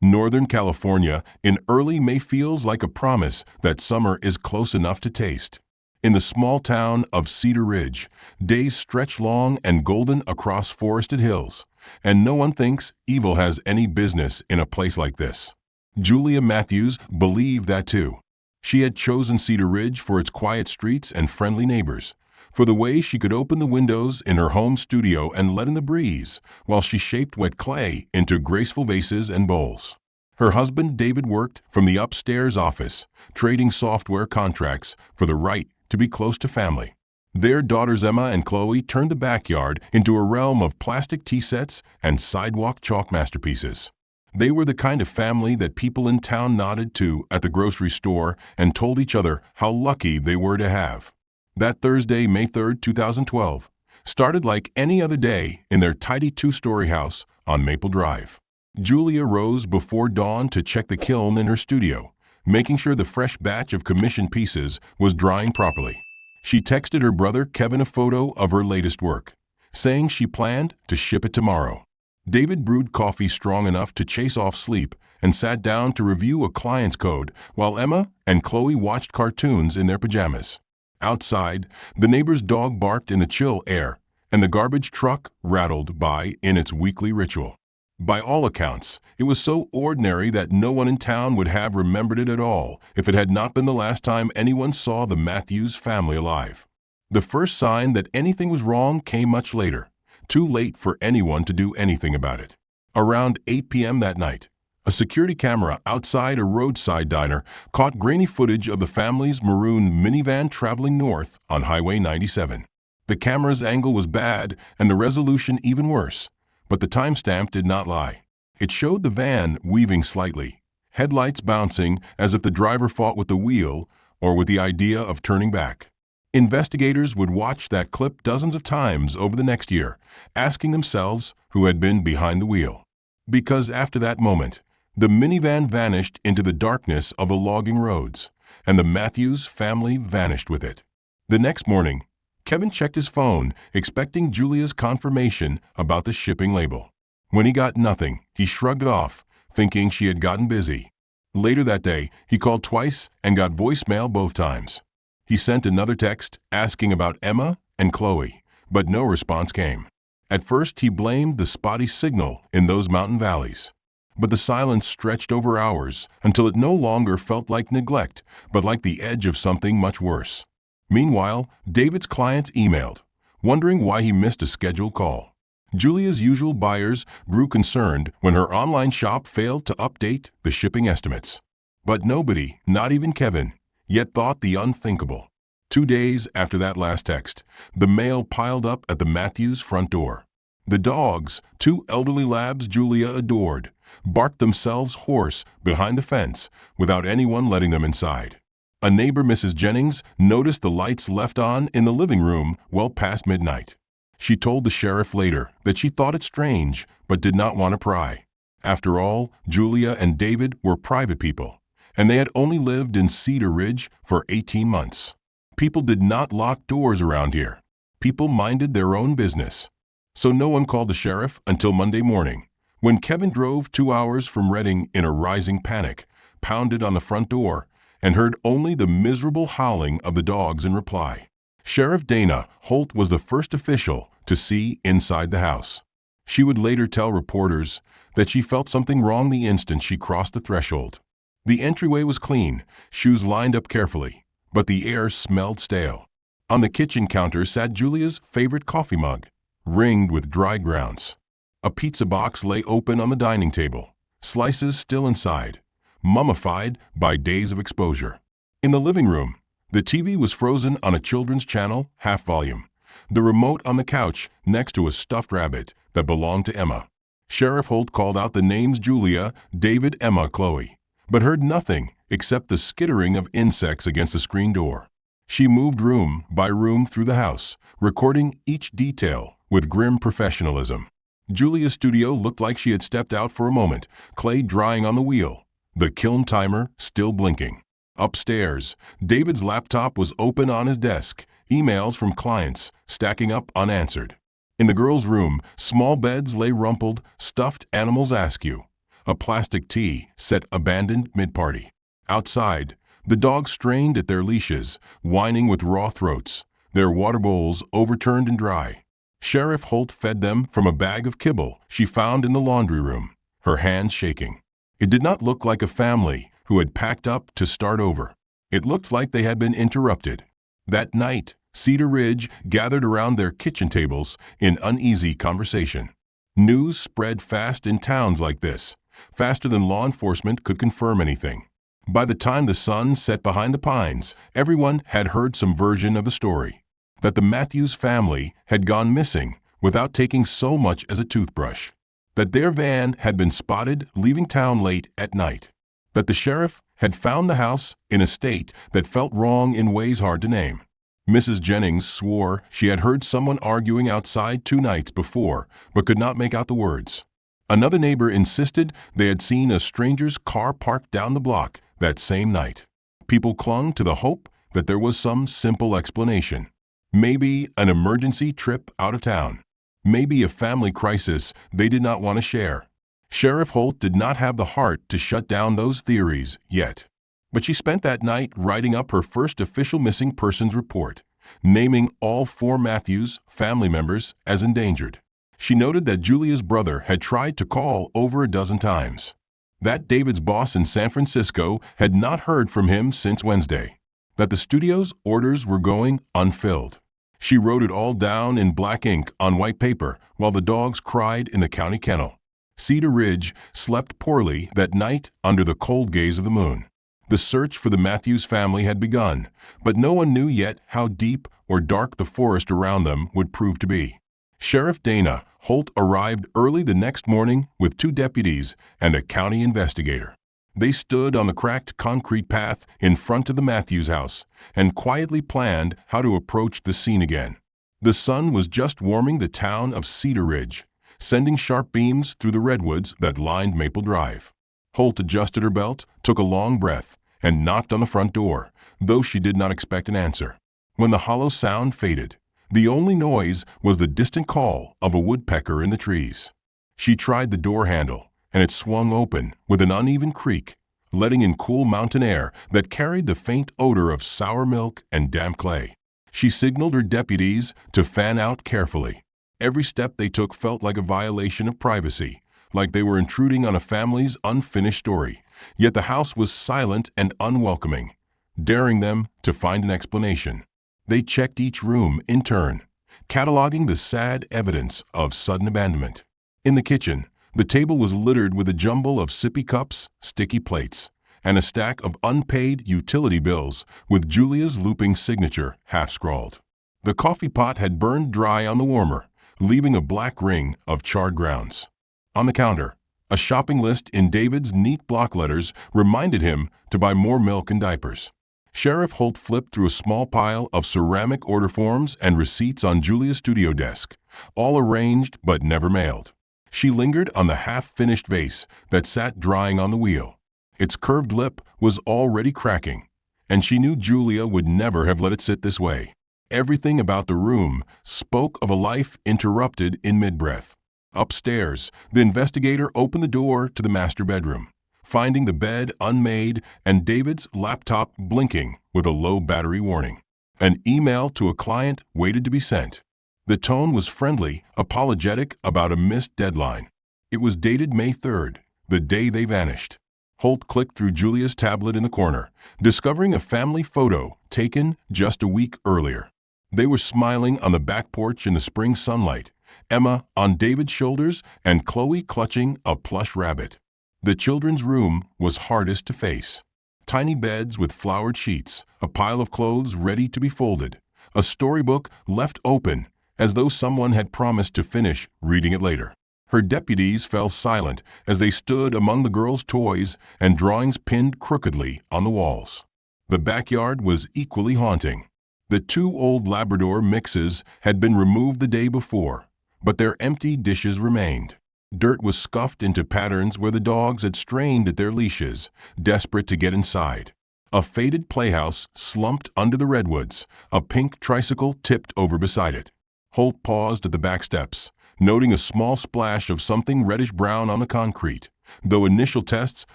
Northern California in early May feels like a promise that summer is close enough to taste. In the small town of Cedar Ridge, days stretch long and golden across forested hills, and no one thinks evil has any business in a place like this. Julia Matthews believed that too. She had chosen Cedar Ridge for its quiet streets and friendly neighbors, for the way she could open the windows in her home studio and let in the breeze while she shaped wet clay into graceful vases and bowls. Her husband David worked from the upstairs office, trading software contracts for the right to be close to family. Their daughters Emma and Chloe turned the backyard into a realm of plastic tea sets and sidewalk chalk masterpieces. They were the kind of family that people in town nodded to at the grocery store and told each other how lucky they were to have. That Thursday, May 3, 2012, started like any other day in their tidy two-story house on Maple Drive. Julia rose before dawn to check the kiln in her studio, making sure the fresh batch of commissioned pieces was drying properly. She texted her brother Kevin a photo of her latest work, saying she planned to ship it tomorrow. David brewed coffee strong enough to chase off sleep and sat down to review a client's code while Emma and Chloe watched cartoons in their pajamas. Outside, the neighbor's dog barked in the chill air, and the garbage truck rattled by in its weekly ritual. By all accounts, it was so ordinary that no one in town would have remembered it at all if it had not been the last time anyone saw the Matthews family alive. The first sign that anything was wrong came much later, too late for anyone to do anything about it. Around 8 p.m. that night, a security camera outside a roadside diner caught grainy footage of the family's maroon minivan traveling north on Highway 97. The camera's angle was bad and the resolution even worse, but the timestamp did not lie. It showed the van weaving slightly, headlights bouncing as if the driver fought with the wheel or with the idea of turning back. Investigators would watch that clip dozens of times over the next year, asking themselves who had been behind the wheel. Because after that moment, the minivan vanished into the darkness of the logging roads, and the Matthews family vanished with it. The next morning, Kevin checked his phone, expecting Julia's confirmation about the shipping label. When he got nothing, he shrugged it off, thinking she had gotten busy. Later that day, he called twice and got voicemail both times. He sent another text asking about Emma and Chloe, but no response came. At first, he blamed the spotty signal in those mountain valleys. But the silence stretched over hours until it no longer felt like neglect, but like the edge of something much worse. Meanwhile, David's clients emailed, wondering why he missed a scheduled call. Julia's usual buyers grew concerned when her online shop failed to update the shipping estimates. But nobody, not even Kevin, yet thought the unthinkable. 2 days after that last text, the mail piled up at the Matthews front door. The dogs, 2 elderly labs Julia adored, barked themselves hoarse behind the fence without anyone letting them inside. A neighbor, Mrs. Jennings, noticed the lights left on in the living room well past midnight. She told the sheriff later that she thought it strange but did not want to pry. After all, Julia and David were private people, and they had only lived in Cedar Ridge for 18 months. People did not lock doors around here. People minded their own business. So no one called the sheriff until Monday morning, when Kevin drove 2 hours from Redding in a rising panic, pounded on the front door, and heard only the miserable howling of the dogs in reply. Sheriff Dana Holt was the first official to see inside the house. She would later tell reporters that she felt something wrong the instant she crossed the threshold. The entryway was clean, shoes lined up carefully, but the air smelled stale. On the kitchen counter sat Julia's favorite coffee mug, ringed with dry grounds. A pizza box lay open on the dining table, slices still inside, mummified by days of exposure. In the living room, the TV was frozen on a children's channel, half volume, the remote on the couch next to a stuffed rabbit that belonged to Emma. Sheriff Holt called out the names Julia, David, Emma, Chloe, but heard nothing except the skittering of insects against the screen door. She moved room by room through the house, recording each detail with grim professionalism. Julia's studio looked like she had stepped out for a moment, clay drying on the wheel, the kiln timer still blinking. Upstairs, David's laptop was open on his desk, emails from clients stacking up unanswered. In the girls' room, small beds lay rumpled, stuffed animals askew. a plastic tea set abandoned mid-party. Outside, the dogs strained at their leashes, whining with raw throats, their water bowls overturned and dry. Sheriff Holt fed them from a bag of kibble she found in the laundry room, her hands shaking. It did not look like a family who had packed up to start over. It looked like they had been interrupted. That night, Cedar Ridge gathered around their kitchen tables in uneasy conversation. News spread fast in towns like this, faster than law enforcement could confirm anything. By the time the sun set behind the pines, everyone had heard some version of the story. That the Matthews family had gone missing without taking so much as a toothbrush. That their van had been spotted leaving town late at night. That the sheriff had found the house in a state that felt wrong in ways hard to name. Mrs. Jennings swore she had heard someone arguing outside 2 nights before, but could not make out the words. Another neighbor insisted they had seen a stranger's car parked down the block that same night. People clung to the hope that there was some simple explanation. Maybe an emergency trip out of town. Maybe a family crisis they did not want to share. Sheriff Holt did not have the heart to shut down those theories yet. But she spent that night writing up her first official missing persons report, naming all 4 Matthews family members as endangered. She noted that Julia's brother had tried to call over a dozen times. That David's boss in San Francisco had not heard from him since Wednesday. That the studio's orders were going unfilled. She wrote it all down in black ink on white paper while the dogs cried in the county kennel. Cedar Ridge slept poorly that night under the cold gaze of the moon. The search for the Matthews family had begun, but no one knew yet how deep or dark the forest around them would prove to be. Sheriff Dana Holt arrived early the next morning with 2 deputies and a county investigator. They stood on the cracked concrete path in front of the Matthews house and quietly planned how to approach the scene again. The sun was just warming the town of Cedar Ridge, sending sharp beams through the redwoods that lined Maple Drive. Holt adjusted her belt, took a long breath, and knocked on the front door, though she did not expect an answer. When the hollow sound faded, the only noise was the distant call of a woodpecker in the trees. She tried the door handle, and it swung open with an uneven creak, letting in cool mountain air that carried the faint odor of sour milk and damp clay. She signaled her deputies to fan out carefully. Every step they took felt like a violation of privacy, like they were intruding on a family's unfinished story. Yet the house was silent and unwelcoming, daring them to find an explanation. They checked each room in turn, cataloging the sad evidence of sudden abandonment. In the kitchen, the table was littered with a jumble of sippy cups, sticky plates, and a stack of unpaid utility bills with Julia's looping signature half-scrawled. The coffee pot had burned dry on the warmer, leaving a black ring of charred grounds. On the counter, a shopping list in David's neat block letters reminded him to buy more milk and diapers. Sheriff Holt flipped through a small pile of ceramic order forms and receipts on Julia's studio desk, all arranged but never mailed. She lingered on the half-finished vase that sat drying on the wheel. Its curved lip was already cracking, and she knew Julia would never have let it sit this way. Everything about the room spoke of a life interrupted in mid-breath. Upstairs, the investigator opened the door to the master bedroom, finding the bed unmade and David's laptop blinking with a low battery warning. An email to a client waited to be sent. The tone was friendly, apologetic about a missed deadline. It was dated May 3rd, the day they vanished. Holt clicked through Julia's tablet in the corner, discovering a family photo taken just a week earlier. They were smiling on the back porch in the spring sunlight, Emma on David's shoulders and Chloe clutching a plush rabbit. The children's room was hardest to face. Tiny beds with flowered sheets, a pile of clothes ready to be folded, a storybook left open as though someone had promised to finish reading it later. Her deputies fell silent as they stood among the girls' toys and drawings pinned crookedly on the walls. The backyard was equally haunting. The 2 old Labrador mixes had been removed the day before, but their empty dishes remained. Dirt was scuffed into patterns where the dogs had strained at their leashes, desperate to get inside. A faded playhouse slumped under the redwoods, a pink tricycle tipped over beside it. Holt paused at the back steps, noting a small splash of something reddish-brown on the concrete, though initial tests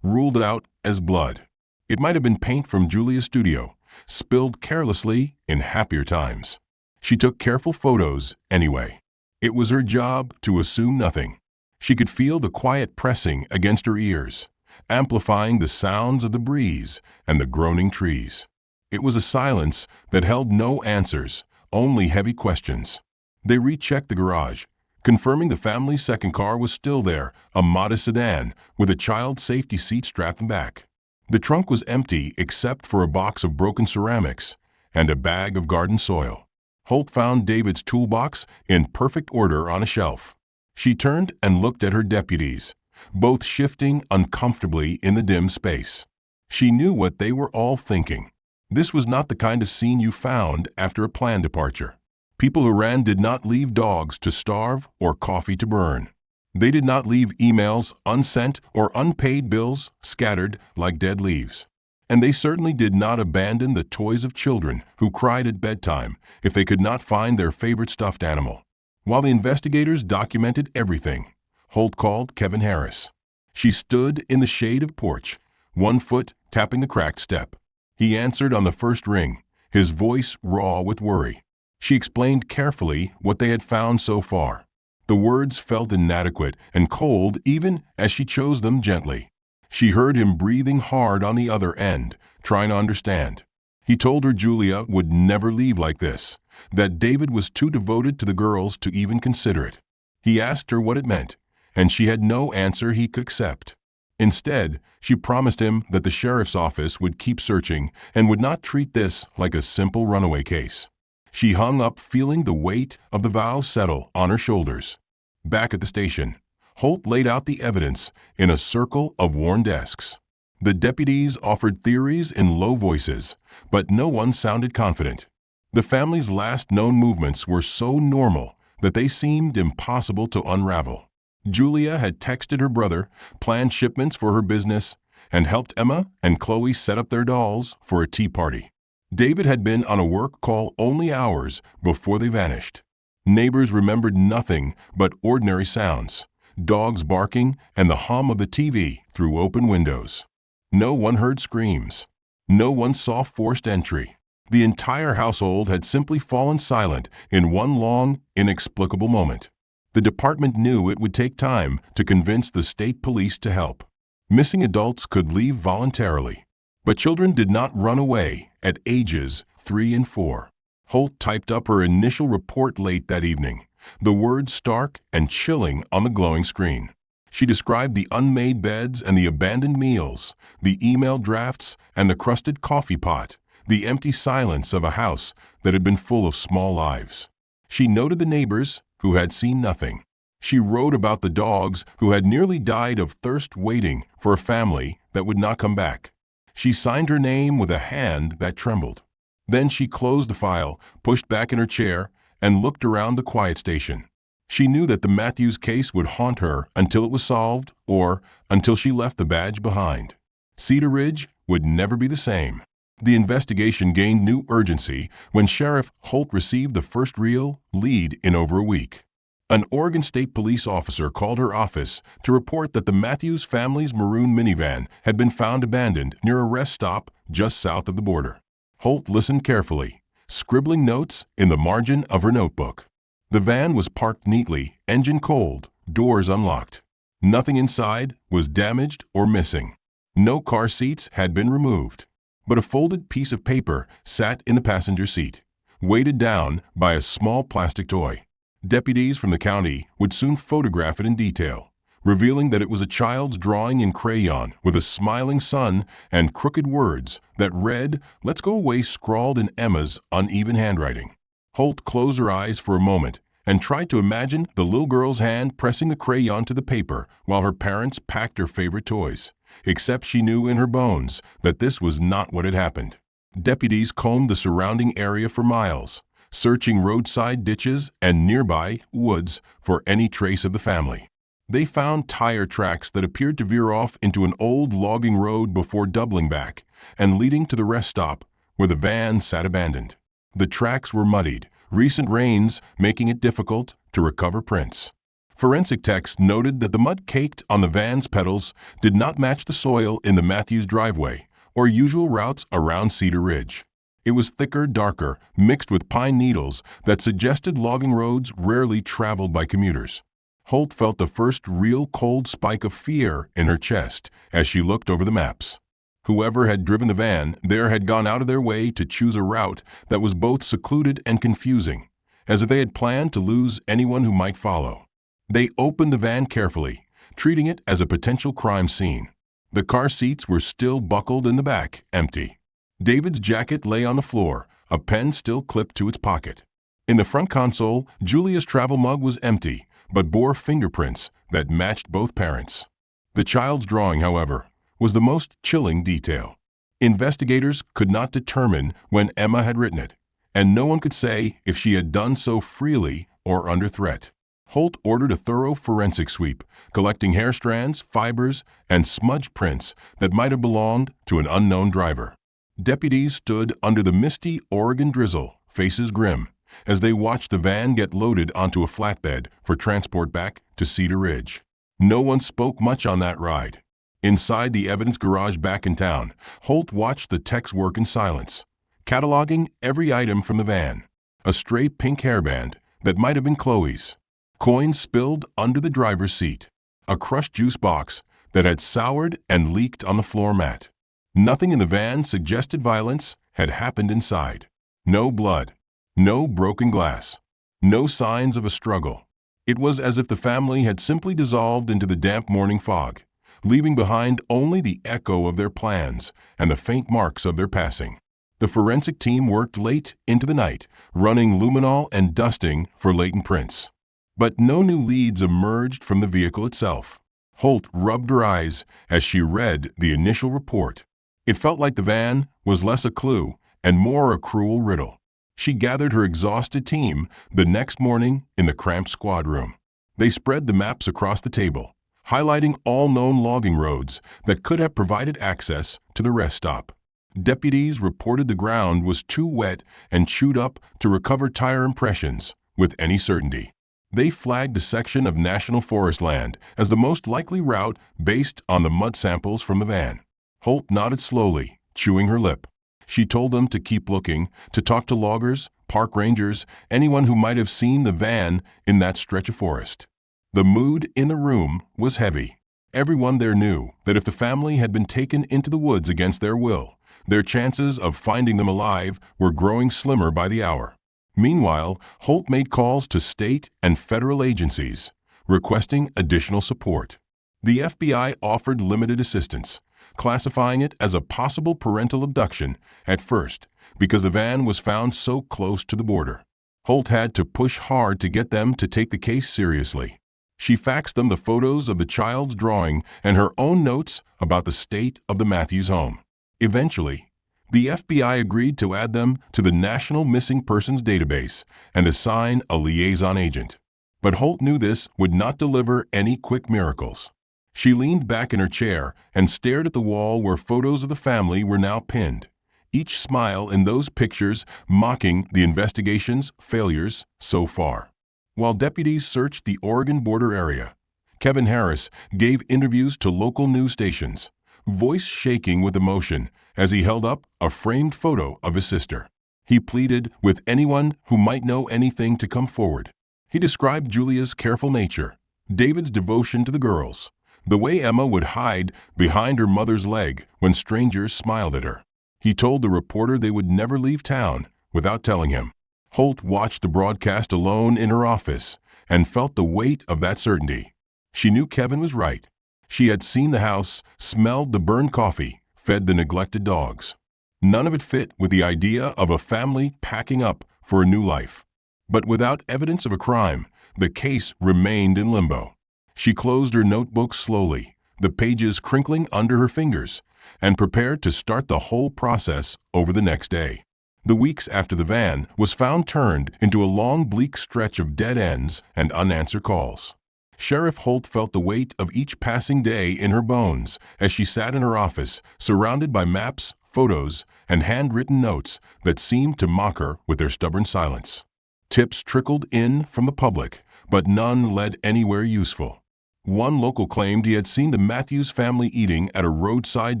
ruled it out as blood. It might have been paint from Julia's studio, spilled carelessly in happier times. She took careful photos anyway. It was her job to assume nothing. She could feel the quiet pressing against her ears, amplifying the sounds of the breeze and the groaning trees. It was a silence that held no answers, only heavy questions. They rechecked the garage, confirming the family's second car was still there, a modest sedan with a child safety seat strapped back. The trunk was empty except for a box of broken ceramics and a bag of garden soil. Holt found David's toolbox in perfect order on a shelf. She turned and looked at her deputies, both shifting uncomfortably in the dim space. She knew what they were all thinking. This was not the kind of scene you found after a planned departure. People who ran did not leave dogs to starve or coffee to burn. They did not leave emails unsent or unpaid bills scattered like dead leaves. And they certainly did not abandon the toys of children who cried at bedtime if they could not find their favorite stuffed animal. While the investigators documented everything, Holt called Kevin Harris. She stood in the shade of the porch, one foot tapping the cracked step. He answered on the first ring, his voice raw with worry. She explained carefully what they had found so far. The words felt inadequate and cold even as she chose them gently. She heard him breathing hard on the other end, trying to understand. He told her Julia would never leave like this, that David was too devoted to the girls to even consider it. He asked her what it meant, and she had no answer he could accept. Instead, she promised him that the sheriff's office would keep searching and would not treat this like a simple runaway case. She hung up, feeling the weight of the vow settle on her shoulders. Back at the station, Holt laid out the evidence in a circle of worn desks. The deputies offered theories in low voices, but no one sounded confident. The family's last known movements were so normal that they seemed impossible to unravel. Julia had texted her brother, planned shipments for her business, and helped Emma and Chloe set up their dolls for a tea party. David had been on a work call only hours before they vanished. Neighbors remembered nothing but ordinary sounds, dogs barking and the hum of the TV through open windows. No one heard screams. No one saw forced entry. The entire household had simply fallen silent in one long, inexplicable moment. The department knew it would take time to convince the state police to help. Missing adults could leave voluntarily, but children did not run away at ages 3 and 4. Holt typed up her initial report late that evening, the words stark and chilling on the glowing screen. She described the unmade beds and the abandoned meals, the email drafts and the crusted coffee pot, the empty silence of a house that had been full of small lives. She noted the neighbors who had seen nothing. She wrote about the dogs who had nearly died of thirst waiting for a family that would not come back. She signed her name with a hand that trembled. Then she closed the file, pushed back in her chair, and looked around the quiet station. She knew that the Matthews case would haunt her until it was solved or until she left the badge behind. Cedar Ridge would never be the same. The investigation gained new urgency when Sheriff Holt received the first real lead in over a week. An Oregon State Police officer called her office to report that the Matthews family's maroon minivan had been found abandoned near a rest stop just south of the border. Holt listened carefully, scribbling notes in the margin of her notebook. The van was parked neatly, engine cold, doors unlocked. Nothing inside was damaged or missing. No car seats had been removed, but a folded piece of paper sat in the passenger seat, weighted down by a small plastic toy. Deputies from the county would soon photograph it in detail, revealing that it was a child's drawing in crayon with a smiling sun and crooked words that read, "Let's go away," scrawled in Emma's uneven handwriting. Holt closed her eyes for a moment and tried to imagine the little girl's hand pressing the crayon to the paper while her parents packed her favorite toys, except she knew in her bones that this was not what had happened. Deputies combed the surrounding area for miles, searching roadside ditches and nearby woods for any trace of the family. They found tire tracks that appeared to veer off into an old logging road before doubling back and leading to the rest stop where the van sat abandoned. The tracks were muddied, recent rains making it difficult to recover prints. Forensic techs noted that the mud caked on the van's pedals did not match the soil in the Matthews driveway or usual routes around Cedar Ridge. It was thicker, darker, mixed with pine needles that suggested logging roads rarely traveled by commuters. Holt felt the first real cold spike of fear in her chest as she looked over the maps. Whoever had driven the van there had gone out of their way to choose a route that was both secluded and confusing, as if they had planned to lose anyone who might follow. They opened the van carefully, treating it as a potential crime scene. The car seats were still buckled in the back, empty. David's jacket lay on the floor, a pen still clipped to its pocket. In the front console, Julia's travel mug was empty, but bore fingerprints that matched both parents. The child's drawing, however, was the most chilling detail. Investigators could not determine when Emma had written it, and no one could say if she had done so freely or under threat. Holt ordered a thorough forensic sweep, collecting hair strands, fibers, and smudge prints that might have belonged to an unknown driver. Deputies stood under the misty Oregon drizzle, faces grim, as they watched the van get loaded onto a flatbed for transport back to Cedar Ridge. No one spoke much on that ride. Inside the evidence garage back in town, Holt watched the techs work in silence, cataloging every item from the van. A stray pink hairband that might have been Chloe's. Coins spilled under the driver's seat. A crushed juice box that had soured and leaked on the floor mat. Nothing in the van suggested violence had happened inside. No blood. No broken glass. No signs of a struggle. It was as if the family had simply dissolved into the damp morning fog, leaving behind only the echo of their plans and the faint marks of their passing. The forensic team worked late into the night, running luminol and dusting for latent prints. But no new leads emerged from the vehicle itself. Holt rubbed her eyes as she read the initial report. It felt like the van was less a clue and more a cruel riddle. She gathered her exhausted team the next morning in the cramped squad room. They spread the maps across the table, highlighting all known logging roads that could have provided access to the rest stop. Deputies reported the ground was too wet and chewed up to recover tire impressions with any certainty. They flagged a section of national forest land as the most likely route based on the mud samples from the van. Holt nodded slowly, chewing her lip. She told them to keep looking, to talk to loggers, park rangers, anyone who might have seen the van in that stretch of forest. The mood in the room was heavy. Everyone there knew that if the family had been taken into the woods against their will, their chances of finding them alive were growing slimmer by the hour. Meanwhile, Holt made calls to state and federal agencies, requesting additional support. The FBI offered limited assistance, classifying it as a possible parental abduction at first because the van was found so close to the border. Holt had to push hard to get them to take the case seriously. She faxed them the photos of the child's drawing and her own notes about the state of the Matthews home. Eventually, the FBI agreed to add them to the National Missing Persons Database and assign a liaison agent. But Holt knew this would not deliver any quick miracles. She leaned back in her chair and stared at the wall where photos of the family were now pinned, each smile in those pictures mocking the investigation's failures so far. While deputies searched the Oregon border area, Kevin Harris gave interviews to local news stations, voice shaking with emotion as he held up a framed photo of his sister. He pleaded with anyone who might know anything to come forward. He described Julia's careful nature, David's devotion to the girls, the way Emma would hide behind her mother's leg when strangers smiled at her. He told the reporter they would never leave town without telling him. Holt watched the broadcast alone in her office and felt the weight of that certainty. She knew Kevin was right. She had seen the house, smelled the burned coffee, fed the neglected dogs. None of it fit with the idea of a family packing up for a new life. But without evidence of a crime, the case remained in limbo. She closed her notebook slowly, the pages crinkling under her fingers, and prepared to start the whole process over the next day. The weeks after the van was found turned into a long, bleak stretch of dead ends and unanswered calls. Sheriff Holt felt the weight of each passing day in her bones as she sat in her office, surrounded by maps, photos, and handwritten notes that seemed to mock her with their stubborn silence. Tips trickled in from the public, but none led anywhere useful. One local claimed he had seen the Matthews family eating at a roadside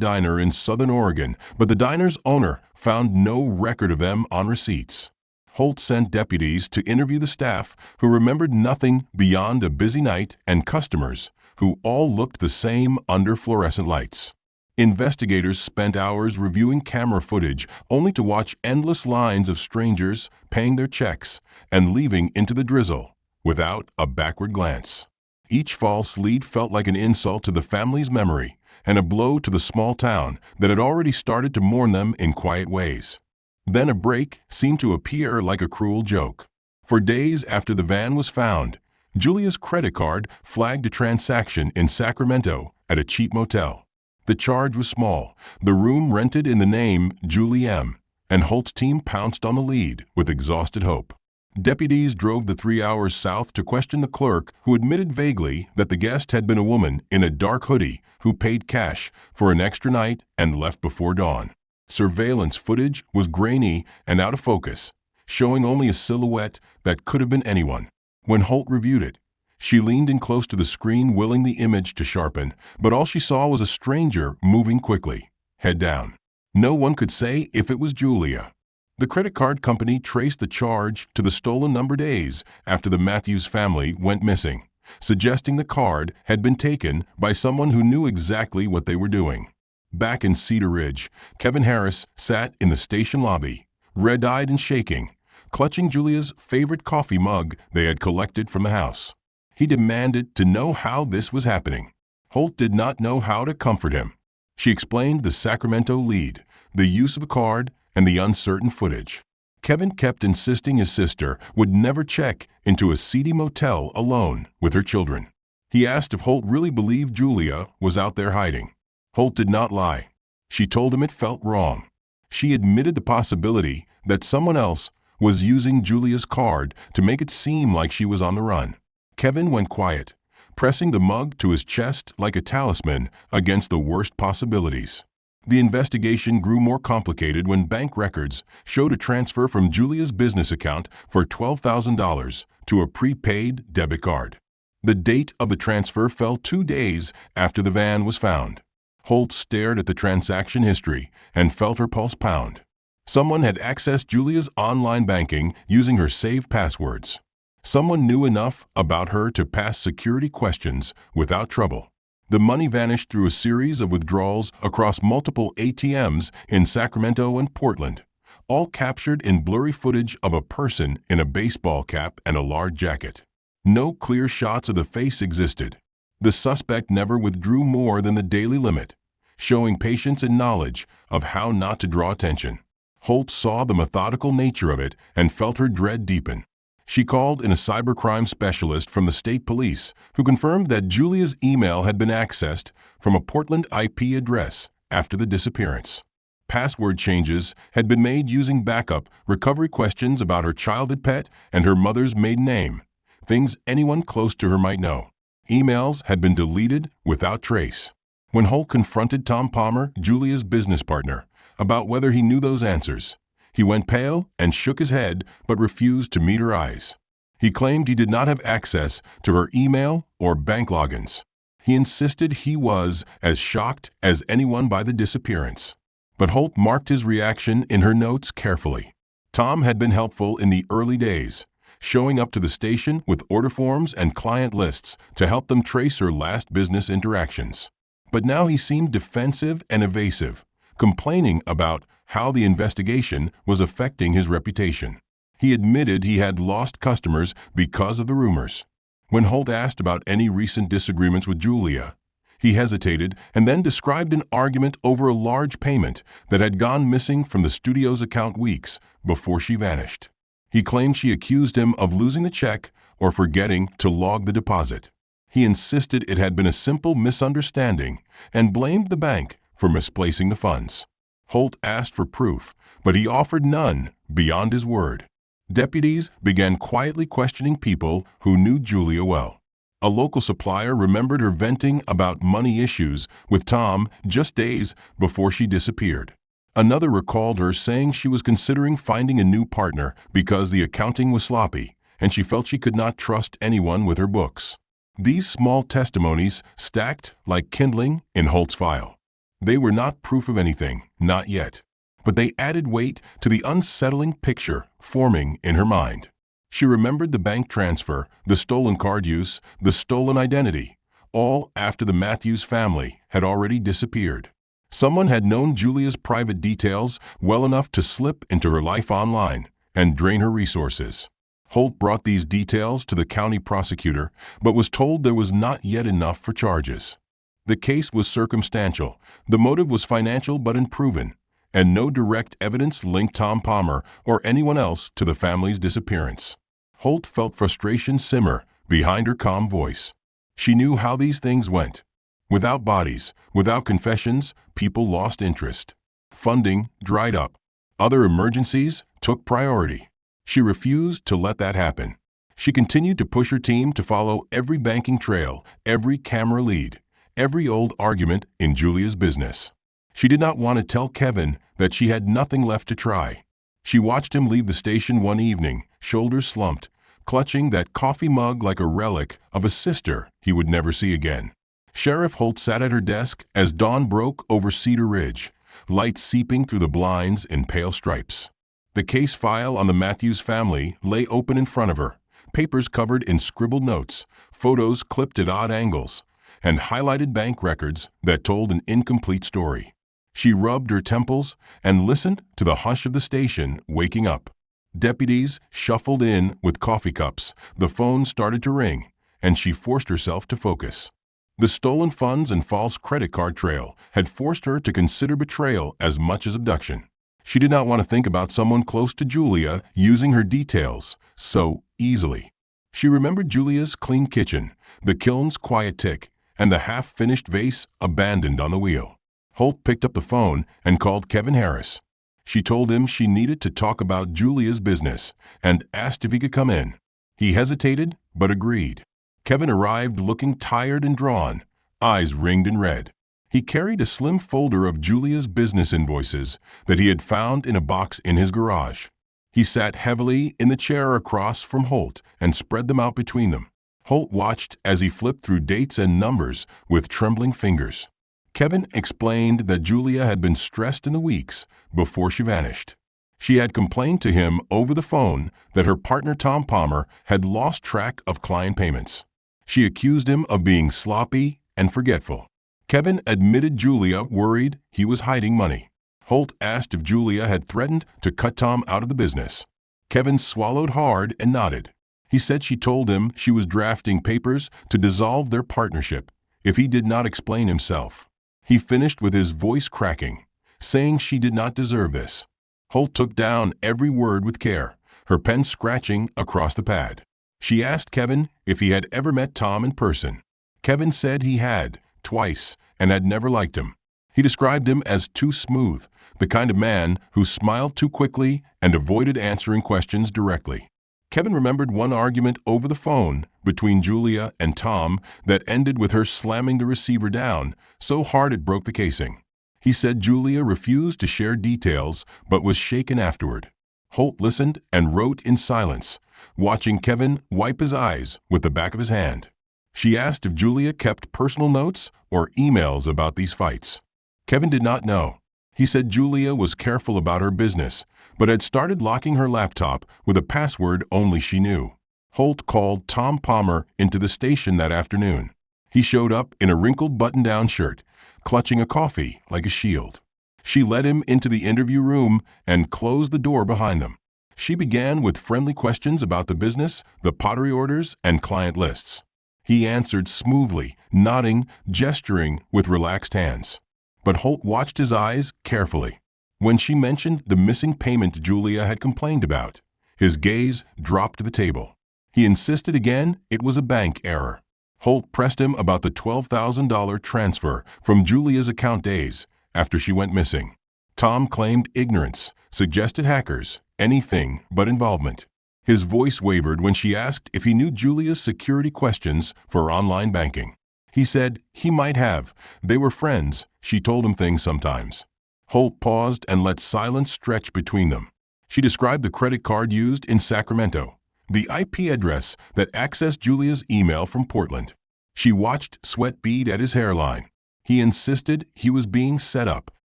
diner in Southern Oregon, but the diner's owner found no record of them on receipts. Holt sent deputies to interview the staff, who remembered nothing beyond a busy night and customers who all looked the same under fluorescent lights. Investigators spent hours reviewing camera footage only to watch endless lines of strangers paying their checks and leaving into the drizzle without a backward glance. Each false lead felt like an insult to the family's memory and a blow to the small town that had already started to mourn them in quiet ways. Then a break seemed to appear like a cruel joke. For days after the van was found, Julia's credit card flagged a transaction in Sacramento at a cheap motel. The charge was small, the room rented in the name Julie M., and Holt's team pounced on the lead with exhausted hope. Deputies drove the 3 hours south to question the clerk, who admitted vaguely that the guest had been a woman in a dark hoodie who paid cash for an extra night and left before dawn. Surveillance footage was grainy and out of focus, showing only a silhouette that could have been anyone. When Holt reviewed it, she leaned in close to the screen, willing the image to sharpen, but all she saw was a stranger moving quickly, head down. No one could say if it was Julia. The credit card company traced the charge to the stolen number days after the Matthews family went missing, suggesting the card had been taken by someone who knew exactly what they were doing. Back in Cedar Ridge, Kevin Harris sat in the station lobby, red-eyed and shaking, clutching Julia's favorite coffee mug they had collected from the house. He demanded to know how this was happening. Holt did not know how to comfort him. She explained the Sacramento lead, the use of the card, and the uncertain footage. Kevin kept insisting his sister would never check into a seedy motel alone with her children. He asked if Holt really believed Julia was out there hiding. Holt did not lie. She told him it felt wrong. She admitted the possibility that someone else was using Julia's card to make it seem like she was on the run. Kevin went quiet, pressing the mug to his chest like a talisman against the worst possibilities. The investigation grew more complicated when bank records showed a transfer from Julia's business account for $12,000 to a prepaid debit card. The date of the transfer fell 2 days after the van was found. Holt stared at the transaction history and felt her pulse pound. Someone had accessed Julia's online banking using her saved passwords. Someone knew enough about her to pass security questions without trouble. The money vanished through a series of withdrawals across multiple ATMs in Sacramento and Portland, all captured in blurry footage of a person in a baseball cap and a large jacket. No clear shots of the face existed. The suspect never withdrew more than the daily limit, showing patience and knowledge of how not to draw attention. Holt saw the methodical nature of it and felt her dread deepen. She called in a cybercrime specialist from the state police, who confirmed that Julia's email had been accessed from a Portland IP address after the disappearance. Password changes had been made using backup recovery questions about her childhood pet and her mother's maiden name, things anyone close to her might know. Emails had been deleted without trace. When Holt confronted Tom Palmer, Julia's business partner, about whether he knew those answers, he went pale and shook his head but refused to meet her eyes. He claimed he did not have access to her email or bank logins. He insisted he was as shocked as anyone by the disappearance. But Holt marked his reaction in her notes carefully. Tom had been helpful in the early days, showing up to the station with order forms and client lists to help them trace her last business interactions. But now he seemed defensive and evasive, complaining about how the investigation was affecting his reputation. He admitted he had lost customers because of the rumors. When Holt asked about any recent disagreements with Julia, he hesitated and then described an argument over a large payment that had gone missing from the studio's account weeks before she vanished. He claimed she accused him of losing the check or forgetting to log the deposit. He insisted it had been a simple misunderstanding and blamed the bank for misplacing the funds. Holt asked for proof, but he offered none beyond his word. Deputies began quietly questioning people who knew Julia well. A local supplier remembered her venting about money issues with Tom just days before she disappeared. Another recalled her saying she was considering finding a new partner because the accounting was sloppy and she felt she could not trust anyone with her books. These small testimonies stacked like kindling in Holt's file. They were not proof of anything, not yet, but they added weight to the unsettling picture forming in her mind. She remembered the bank transfer, the stolen card use, the stolen identity, all after the Matthews family had already disappeared. Someone had known Julia's private details well enough to slip into her life online and drain her resources. Holt brought these details to the county prosecutor, but was told there was not yet enough for charges. The case was circumstantial, the motive was financial but unproven, and no direct evidence linked Tom Palmer or anyone else to the family's disappearance. Holt felt frustration simmer behind her calm voice. She knew how these things went. Without bodies, without confessions, people lost interest. Funding dried up. Other emergencies took priority. She refused to let that happen. She continued to push her team to follow every banking trail, every camera lead, every old argument in Julia's business. She did not want to tell Kevin that she had nothing left to try. She watched him leave the station one evening, shoulders slumped, clutching that coffee mug like a relic of a sister he would never see again. Sheriff Holt sat at her desk as dawn broke over Cedar Ridge, light seeping through the blinds in pale stripes. The case file on the Matthews family lay open in front of her, papers covered in scribbled notes, photos clipped at odd angles, and highlighted bank records that told an incomplete story. She rubbed her temples and listened to the hush of the station waking up. Deputies shuffled in with coffee cups, the phone started to ring, and she forced herself to focus. The stolen funds and false credit card trail had forced her to consider betrayal as much as abduction. She did not want to think about someone close to Julia using her details so easily. She remembered Julia's clean kitchen, the kiln's quiet tick, and the half-finished vase abandoned on the wheel. Holt picked up the phone and called Kevin Harris. She told him she needed to talk about Julia's business and asked if he could come in. He hesitated, but agreed. Kevin arrived looking tired and drawn, eyes ringed in red. He carried a slim folder of Julia's business invoices that he had found in a box in his garage. He sat heavily in the chair across from Holt and spread them out between them. Holt watched as he flipped through dates and numbers with trembling fingers. Kevin explained that Julia had been stressed in the weeks before she vanished. She had complained to him over the phone that her partner Tom Palmer had lost track of client payments. She accused him of being sloppy and forgetful. Kevin admitted Julia worried he was hiding money. Holt asked if Julia had threatened to cut Tom out of the business. Kevin swallowed hard and nodded. He said she told him she was drafting papers to dissolve their partnership if he did not explain himself. He finished with his voice cracking, saying she did not deserve this. Holt took down every word with care, her pen scratching across the pad. She asked Kevin if he had ever met Tom in person. Kevin said he had, twice, and had never liked him. He described him as too smooth, the kind of man who smiled too quickly and avoided answering questions directly. Kevin remembered one argument over the phone between Julia and Tom that ended with her slamming the receiver down so hard it broke the casing. He said Julia refused to share details but was shaken afterward. Holt listened and wrote in silence, watching Kevin wipe his eyes with the back of his hand. She asked if Julia kept personal notes or emails about these fights. Kevin did not know. He said Julia was careful about her business, but had started locking her laptop with a password only she knew. Holt called Tom Palmer into the station that afternoon. He showed up in a wrinkled button-down shirt, clutching a coffee like a shield. She led him into the interview room and closed the door behind them. She began with friendly questions about the business, the pottery orders, and client lists. He answered smoothly, nodding, gesturing with relaxed hands. But Holt watched his eyes carefully. When she mentioned the missing payment Julia had complained about, his gaze dropped to the table. He insisted again it was a bank error. Holt pressed him about the $12,000 transfer from Julia's account days after she went missing. Tom claimed ignorance, suggested hackers, anything but involvement. His voice wavered when she asked if he knew Julia's security questions for online banking. He said he might have. They were friends. She told him things sometimes. Holt paused and let silence stretch between them. She described the credit card used in Sacramento, the IP address that accessed Julia's email from Portland. She watched sweat bead at his hairline. He insisted he was being set up.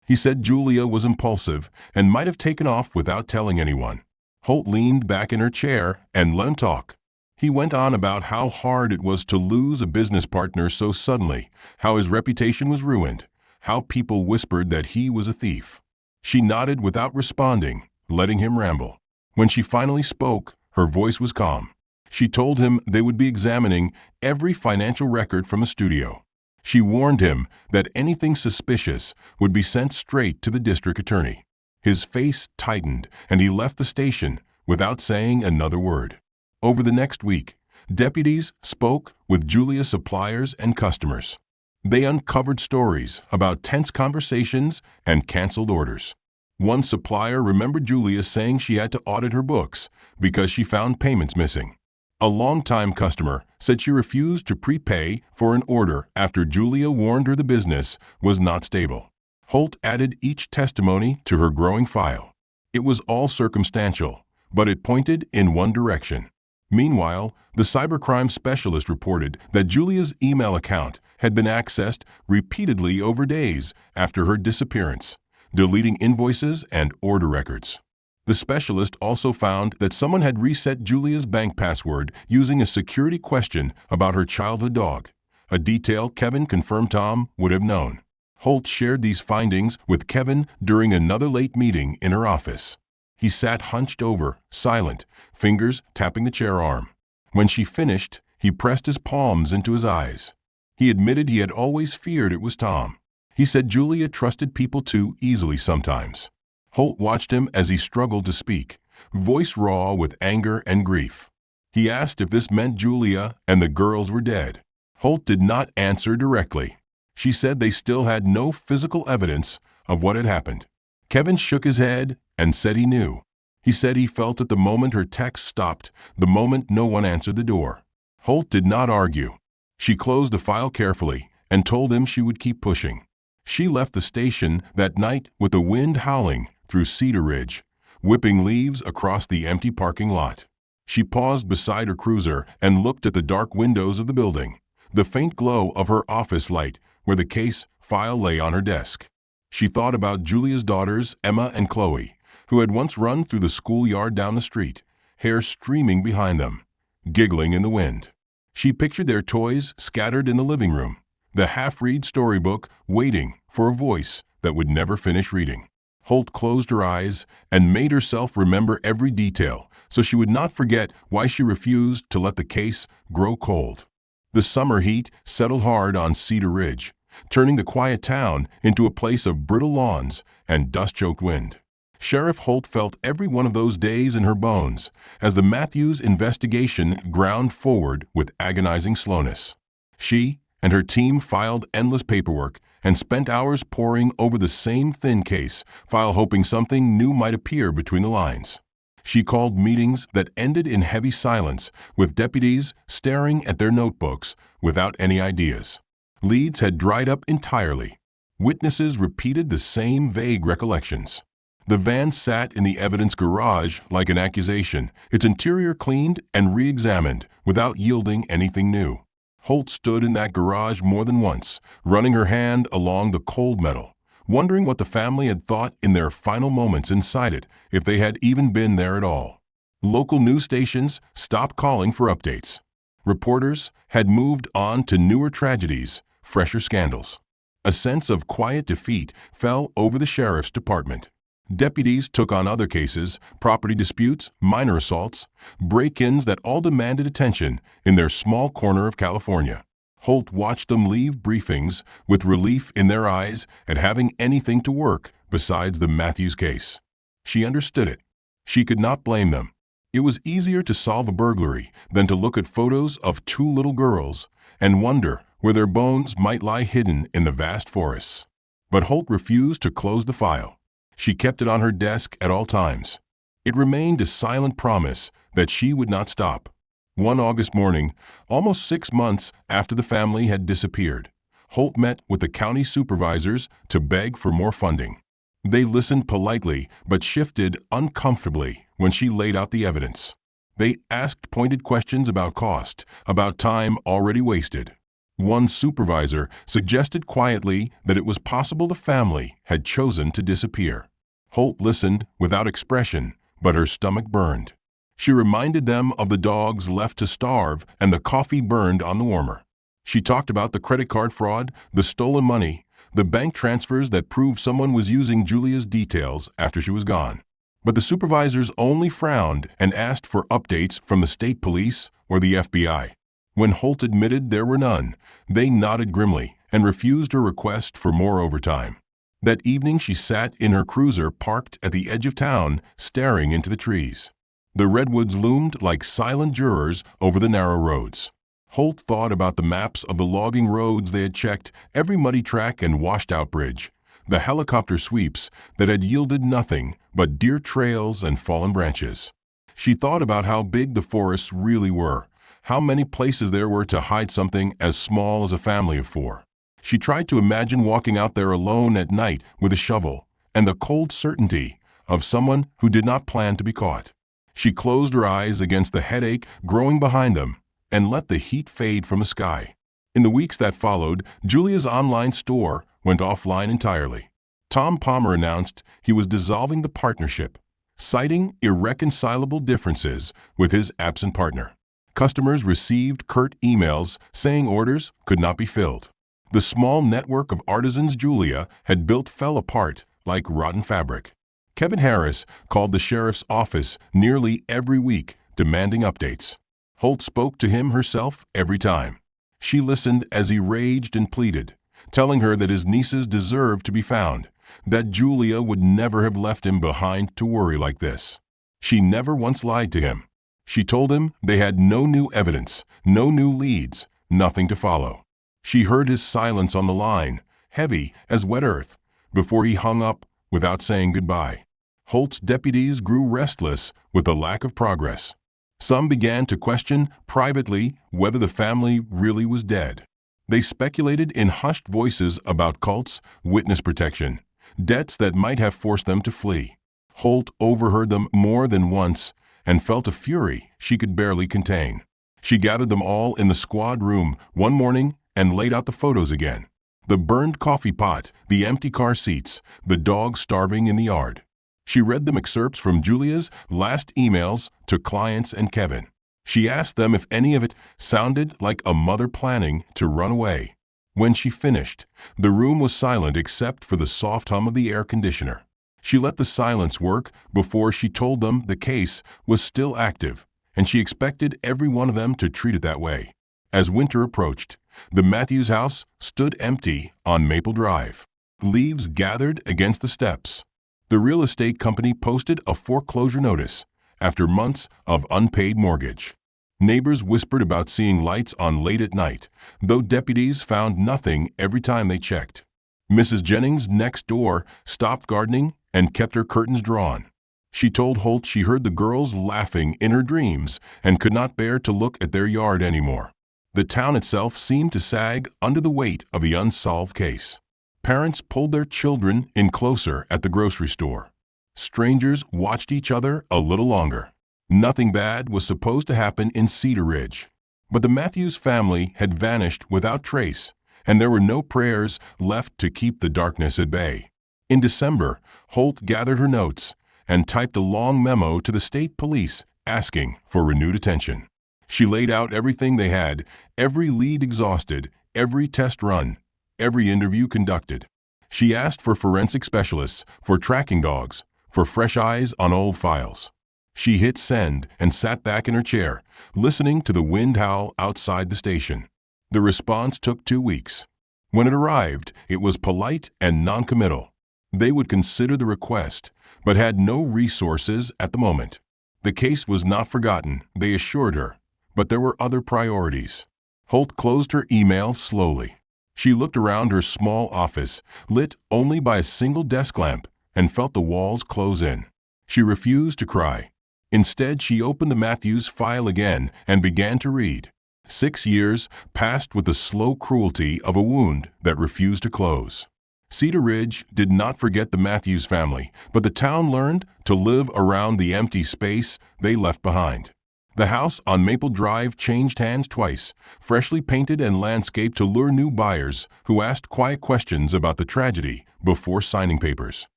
He said Julia was impulsive and might have taken off without telling anyone. Holt leaned back in her chair and let him talk. He went on about how hard it was to lose a business partner so suddenly, how his reputation was ruined, how people whispered that he was a thief. She nodded without responding, letting him ramble. When she finally spoke, her voice was calm. She told him they would be examining every financial record from the studio. She warned him that anything suspicious would be sent straight to the district attorney. His face tightened, and he left the station without saying another word. Over the next week, deputies spoke with Julia's suppliers and customers. They uncovered stories about tense conversations and canceled orders. One supplier remembered Julia saying she had to audit her books because she found payments missing. A longtime customer said she refused to prepay for an order after Julia warned her the business was not stable. Holt added each testimony to her growing file. It was all circumstantial, but it pointed in one direction. Meanwhile, the cybercrime specialist reported that Julia's email account had been accessed repeatedly over days after her disappearance, deleting invoices and order records. The specialist also found that someone had reset Julia's bank password using a security question about her childhood dog, a detail Kevin confirmed Tom would have known. Holt shared these findings with Kevin during another late meeting in her office. He sat hunched over, silent, fingers tapping the chair arm. When she finished, he pressed his palms into his eyes. He admitted he had always feared it was Tom. He said Julia trusted people too easily sometimes. Holt watched him as he struggled to speak, voice raw with anger and grief. He asked if this meant Julia and the girls were dead. Holt did not answer directly. She said they still had no physical evidence of what had happened. Kevin shook his head and said he knew. He said he felt at the moment her text stopped, the moment no one answered the door. Holt did not argue. She closed the file carefully and told him she would keep pushing. She left the station that night with the wind howling through Cedar Ridge, whipping leaves across the empty parking lot. She paused beside her cruiser and looked at the dark windows of the building, the faint glow of her office light where the case file lay on her desk. She thought about Julia's daughters, Emma and Chloe, who had once run through the schoolyard down the street, hair streaming behind them, giggling in the wind. She pictured their toys scattered in the living room, the half-read storybook waiting for a voice that would never finish reading. Holt closed her eyes and made herself remember every detail so she would not forget why she refused to let the case grow cold. The summer heat settled hard on Cedar Ridge, turning the quiet town into a place of brittle lawns and dust-choked wind. Sheriff Holt felt every one of those days in her bones as the Matthews investigation ground forward with agonizing slowness. She and her team filed endless paperwork and spent hours poring over the same thin case file, hoping something new might appear between the lines. She called meetings that ended in heavy silence, with deputies staring at their notebooks without any ideas. Leads had dried up entirely. Witnesses repeated the same vague recollections. The van sat in the evidence garage like an accusation, its interior cleaned and re-examined without yielding anything new. Holt stood in that garage more than once, running her hand along the cold metal, wondering what the family had thought in their final moments inside it, if they had even been there at all. Local news stations stopped calling for updates. Reporters had moved on to newer tragedies, fresher scandals. A sense of quiet defeat fell over the sheriff's department. Deputies took on other cases, property disputes, minor assaults, break-ins that all demanded attention in their small corner of California. Holt watched them leave briefings with relief in their eyes at having anything to work besides the Matthews case. She understood it. She could not blame them. It was easier to solve a burglary than to look at photos of two little girls and wonder where their bones might lie hidden in the vast forests. But Holt refused to close the file. She kept it on her desk at all times. It remained a silent promise that she would not stop. One August morning, almost 6 months after the family had disappeared, Holt met with the county supervisors to beg for more funding. They listened politely but shifted uncomfortably when she laid out the evidence. They asked pointed questions about cost, about time already wasted. One supervisor suggested quietly that it was possible the family had chosen to disappear. Holt listened without expression, but her stomach burned. She reminded them of the dogs left to starve and the coffee burned on the warmer. She talked about the credit card fraud, the stolen money, the bank transfers that proved someone was using Julia's details after she was gone. But the supervisors only frowned and asked for updates from the state police or the FBI. When Holt admitted there were none, they nodded grimly and refused her request for more overtime. That evening she sat in her cruiser parked at the edge of town, staring into the trees. The redwoods loomed like silent jurors over the narrow roads. Holt thought about the maps of the logging roads they had checked, every muddy track and washed-out bridge, the helicopter sweeps that had yielded nothing but deer trails and fallen branches. She thought about how big the forests really were, how many places there were to hide something as small as a family of 4. She tried to imagine walking out there alone at night with a shovel and the cold certainty of someone who did not plan to be caught. She closed her eyes against the headache growing behind them and let the heat fade from the sky. In the weeks that followed, Julia's online store went offline entirely. Tom Palmer announced he was dissolving the partnership, citing irreconcilable differences with his absent partner. Customers received curt emails saying orders could not be filled. The small network of artisans Julia had built fell apart like rotten fabric. Kevin Harris called the sheriff's office nearly every week, demanding updates. Holt spoke to him herself every time. She listened as he raged and pleaded, telling her that his nieces deserved to be found, that Julia would never have left him behind to worry like this. She never once lied to him. She told him they had no new evidence, no new leads, nothing to follow. She heard his silence on the line, heavy as wet earth, before he hung up without saying goodbye. Holt's deputies grew restless with the lack of progress. Some began to question privately whether the family really was dead. They speculated in hushed voices about cults, witness protection, debts that might have forced them to flee. Holt overheard them more than once and felt a fury she could barely contain. She gathered them all in the squad room one morning and laid out the photos again. The burned coffee pot, the empty car seats, the dog starving in the yard. She read them excerpts from Julia's last emails to clients and Kevin. She asked them if any of it sounded like a mother planning to run away. When she finished, the room was silent except for the soft hum of the air conditioner. She let the silence work before she told them the case was still active, and she expected every one of them to treat it that way. As winter approached, the Matthews house stood empty on Maple Drive. Leaves gathered against the steps. The real estate company posted a foreclosure notice after months of unpaid mortgage. Neighbors whispered about seeing lights on late at night, though deputies found nothing every time they checked. Mrs. Jennings next door stopped gardening and kept her curtains drawn. She told Holt she heard the girls laughing in her dreams and could not bear to look at their yard anymore. The town itself seemed to sag under the weight of the unsolved case. Parents pulled their children in closer at the grocery store. Strangers watched each other a little longer. Nothing bad was supposed to happen in Cedar Ridge. But the Matthews family had vanished without trace, and there were no prayers left to keep the darkness at bay. In December, Holt gathered her notes and typed a long memo to the state police asking for renewed attention. She laid out everything they had, every lead exhausted, every test run, every interview conducted. She asked for forensic specialists, for tracking dogs, for fresh eyes on old files. She hit send and sat back in her chair, listening to the wind howl outside the station. The response took 2 weeks. When it arrived, it was polite and noncommittal. They would consider the request, but had no resources at the moment. The case was not forgotten, they assured her, but there were other priorities. Holt closed her email slowly. She looked around her small office, lit only by a single desk lamp, and felt the walls close in. She refused to cry. Instead, she opened the Matthews file again and began to read. 6 years passed with the slow cruelty of a wound that refused to close. Cedar Ridge did not forget the Matthews family, but the town learned to live around the empty space they left behind. The house on Maple Drive changed hands twice, freshly painted and landscaped to lure new buyers who asked quiet questions about the tragedy before signing papers.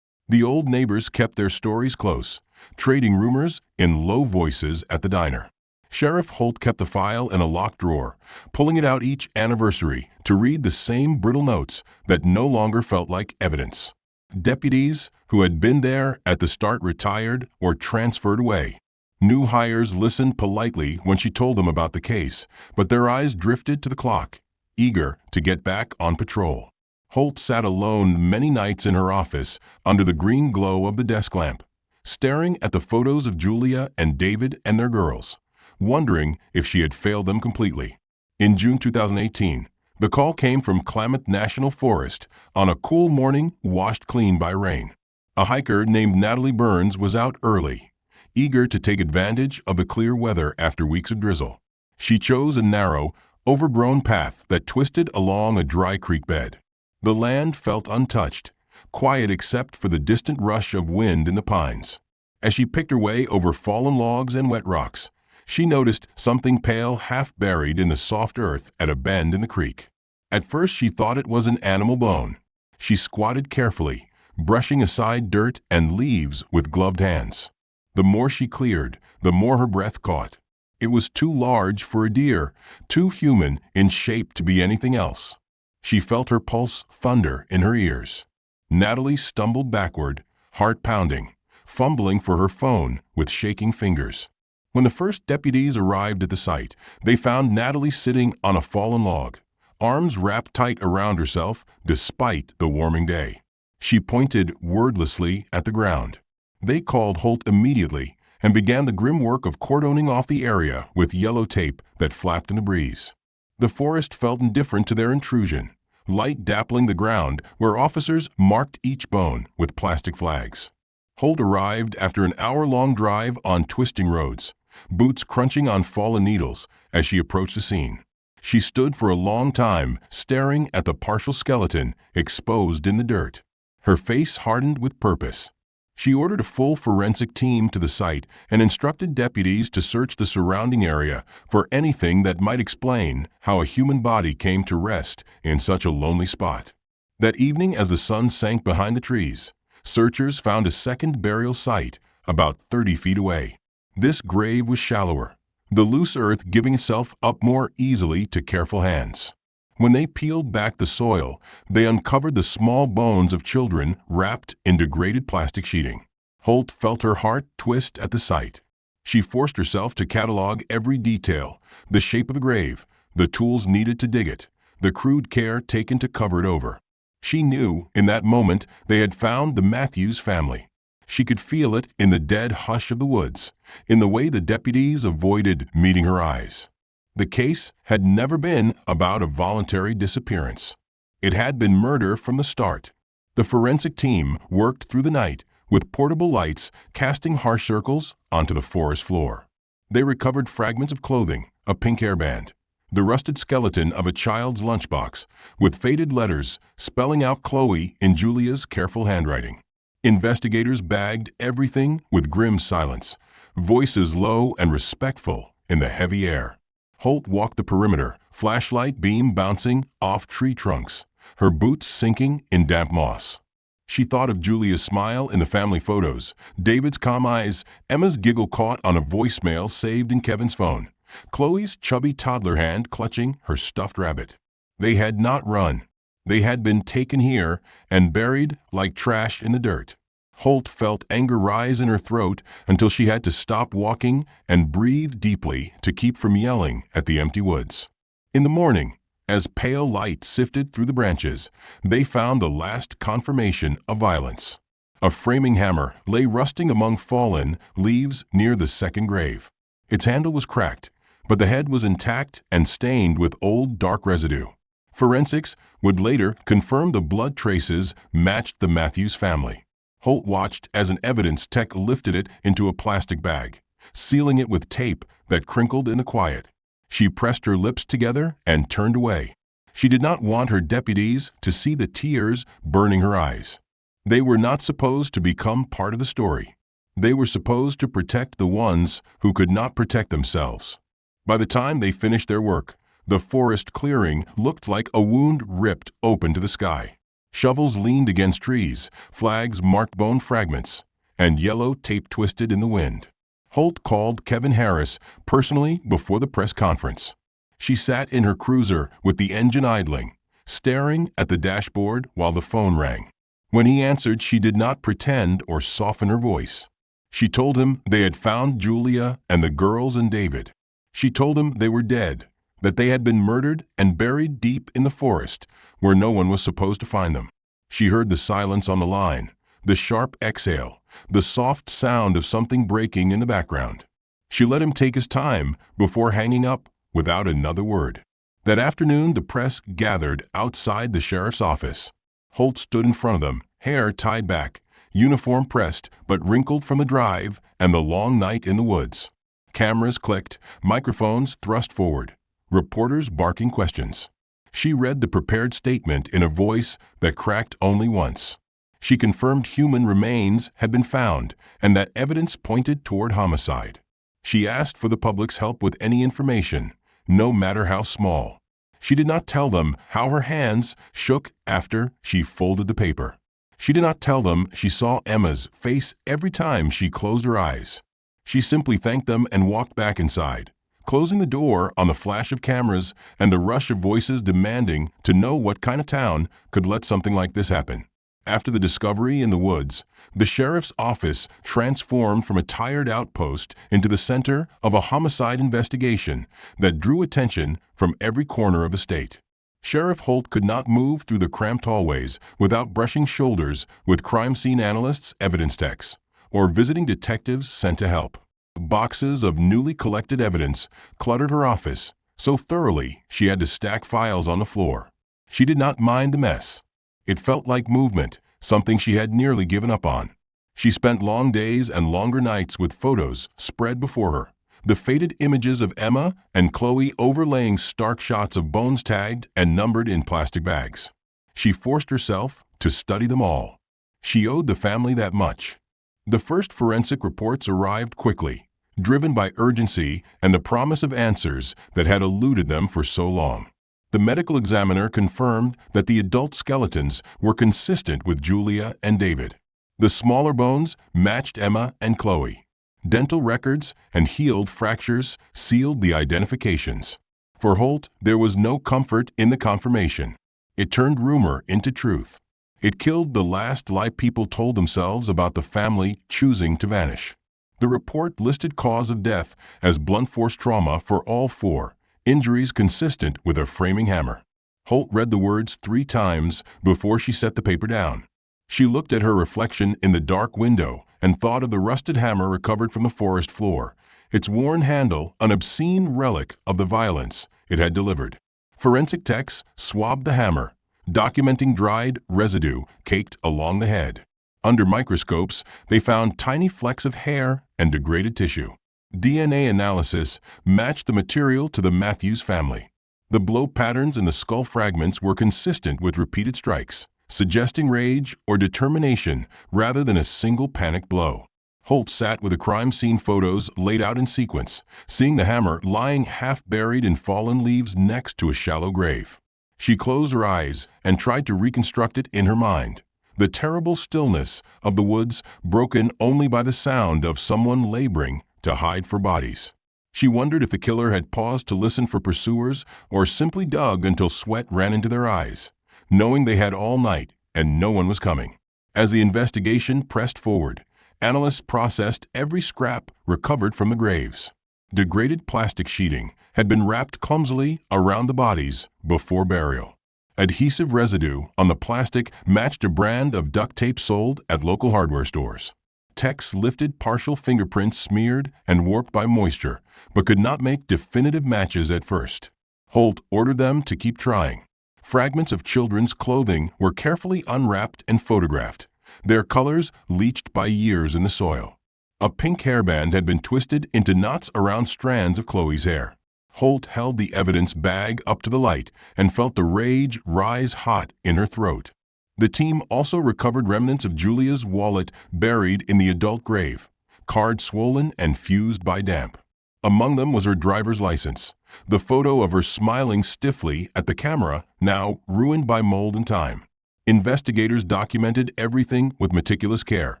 The old neighbors kept their stories close, trading rumors in low voices at the diner. Sheriff Holt kept the file in a locked drawer, pulling it out each anniversary to read the same brittle notes that no longer felt like evidence. Deputies who had been there at the start retired or transferred away. New hires listened politely when she told them about the case, but their eyes drifted to the clock, eager to get back on patrol. Holt sat alone many nights in her office under the green glow of the desk lamp, staring at the photos of Julia and David and their girls, wondering if she had failed them completely. In June 2018, the call came from Klamath National Forest on a cool morning washed clean by rain. A hiker named Natalie Burns was out early, eager to take advantage of the clear weather after weeks of drizzle. She chose a narrow, overgrown path that twisted along a dry creek bed. The land felt untouched, quiet except for the distant rush of wind in the pines. As she picked her way over fallen logs and wet rocks, she noticed something pale half buried in the soft earth at a bend in the creek. At first she thought it was an animal bone. She squatted carefully, brushing aside dirt and leaves with gloved hands. The more she cleared, the more her breath caught. It was too large for a deer, too human in shape to be anything else. She felt her pulse thunder in her ears. Natalie stumbled backward, heart pounding, fumbling for her phone with shaking fingers. When the first deputies arrived at the site, they found Natalie sitting on a fallen log, arms wrapped tight around herself despite the warming day. She pointed wordlessly at the ground. They called Holt immediately and began the grim work of cordoning off the area with yellow tape that flapped in the breeze. The forest felt indifferent to their intrusion, light dappling the ground where officers marked each bone with plastic flags. Holt arrived after an hour-long drive on twisting roads, boots crunching on fallen needles as she approached the scene. She stood for a long time, staring at the partial skeleton exposed in the dirt. Her face hardened with purpose. She ordered a full forensic team to the site and instructed deputies to search the surrounding area for anything that might explain how a human body came to rest in such a lonely spot. That evening, as the sun sank behind the trees, searchers found a second burial site about 30 feet away. This grave was shallower, the loose earth giving itself up more easily to careful hands. When they peeled back the soil, they uncovered the small bones of children wrapped in degraded plastic sheeting. Holt felt her heart twist at the sight. She forced herself to catalog every detail: the shape of the grave, the tools needed to dig it, the crude care taken to cover it over. She knew, in that moment, they had found the Matthews family. She could feel it in the dead hush of the woods, in the way the deputies avoided meeting her eyes. The case had never been about a voluntary disappearance. It had been murder from the start. The forensic team worked through the night with portable lights casting harsh circles onto the forest floor. They recovered fragments of clothing, a pink hairband, the rusted skeleton of a child's lunchbox with faded letters spelling out Chloe in Julia's careful handwriting. Investigators bagged everything with grim silence, voices low and respectful in the heavy air. Holt walked the perimeter, flashlight beam bouncing off tree trunks, her boots sinking in damp moss. She thought of Julia's smile in the family photos, David's calm eyes, Emma's giggle caught on a voicemail saved in Kevin's phone, Chloe's chubby toddler hand clutching her stuffed rabbit. They had not run. They had been taken here and buried like trash in the dirt. Holt felt anger rise in her throat until she had to stop walking and breathe deeply to keep from yelling at the empty woods. In the morning, as pale light sifted through the branches, they found the last confirmation of violence. A framing hammer lay rusting among fallen leaves near the second grave. Its handle was cracked, but the head was intact and stained with old dark residue. Forensics would later confirm the blood traces matched the Matthews family. Holt watched as an evidence tech lifted it into a plastic bag, sealing it with tape that crinkled in the quiet. She pressed her lips together and turned away. She did not want her deputies to see the tears burning her eyes. They were not supposed to become part of the story. They were supposed to protect the ones who could not protect themselves. By the time they finished their work, the forest clearing looked like a wound ripped open to the sky. Shovels leaned against trees, flags marked bone fragments, and yellow tape twisted in the wind. Holt called Kevin Harris personally before the press conference. She sat in her cruiser with the engine idling, staring at the dashboard while the phone rang. When he answered, she did not pretend or soften her voice. She told him they had found Julia and the girls and David. She told him they were dead, that they had been murdered and buried deep in the forest where no one was supposed to find them. She heard the silence on the line, the sharp exhale, the soft sound of something breaking in the background. She let him take his time before hanging up without another word. That afternoon, the press gathered outside the sheriff's office. Holt stood in front of them, hair tied back, uniform pressed but wrinkled from the drive and the long night in the woods. Cameras clicked, microphones thrust forward, reporters barking questions. She read the prepared statement in a voice that cracked only once. She confirmed human remains had been found and that evidence pointed toward homicide. She asked for the public's help with any information, no matter how small. She did not tell them how her hands shook after she folded the paper. She did not tell them she saw Emma's face every time she closed her eyes. She simply thanked them and walked back inside, closing the door on the flash of cameras and the rush of voices demanding to know what kind of town could let something like this happen. After the discovery in the woods, the sheriff's office transformed from a tired outpost into the center of a homicide investigation that drew attention from every corner of the state. Sheriff Holt could not move through the cramped hallways without brushing shoulders with crime scene analysts, evidence techs, or visiting detectives sent to help. Boxes of newly collected evidence cluttered her office so thoroughly she had to stack files on the floor. She did not mind the mess. It felt like movement, something she had nearly given up on. She spent long days and longer nights with photos spread before her, the faded images of Emma and Chloe overlaying stark shots of bones tagged and numbered in plastic bags. She forced herself to study them all. She owed the family that much. The first forensic reports arrived quickly, driven by urgency and the promise of answers that had eluded them for so long. The medical examiner confirmed that the adult skeletons were consistent with Julia and David. The smaller bones matched Emma and Chloe. Dental records and healed fractures sealed the identifications. For Holt, there was no comfort in the confirmation. It turned rumor into truth. It killed the last lie people told themselves about the family choosing to vanish. The report listed cause of death as blunt force trauma for all four, injuries consistent with a framing hammer. Holt read the words 3 times before she set the paper down. She looked at her reflection in the dark window and thought of the rusted hammer recovered from the forest floor, its worn handle an obscene relic of the violence it had delivered. Forensic techs swabbed the hammer, documenting dried residue caked along the head. Under microscopes, they found tiny flecks of hair and degraded tissue. DNA analysis matched the material to the Matthews family. The blow patterns in the skull fragments were consistent with repeated strikes, suggesting rage or determination rather than a single panicked blow. Holt sat with the crime scene photos laid out in sequence, seeing the hammer lying half buried in fallen leaves next to a shallow grave. She closed her eyes and tried to reconstruct it in her mind. The terrible stillness of the woods broken only by the sound of someone laboring to hide for bodies. She wondered if the killer had paused to listen for pursuers or simply dug until sweat ran into their eyes, knowing they had all night and no one was coming. As the investigation pressed forward, analysts processed every scrap recovered from the graves. Degraded plastic sheeting had been wrapped clumsily around the bodies before burial. Adhesive residue on the plastic matched a brand of duct tape sold at local hardware stores. Techs lifted partial fingerprints smeared and warped by moisture, but could not make definitive matches at first. Holt ordered them to keep trying. Fragments of children's clothing were carefully unwrapped and photographed, their colors leached by years in the soil. A pink hairband had been twisted into knots around strands of Chloe's hair. Holt held the evidence bag up to the light and felt the rage rise hot in her throat. The team also recovered remnants of Julia's wallet buried in the adult grave, card swollen and fused by damp. Among them was her driver's license, the photo of her smiling stiffly at the camera, now ruined by mold and time. Investigators documented everything with meticulous care,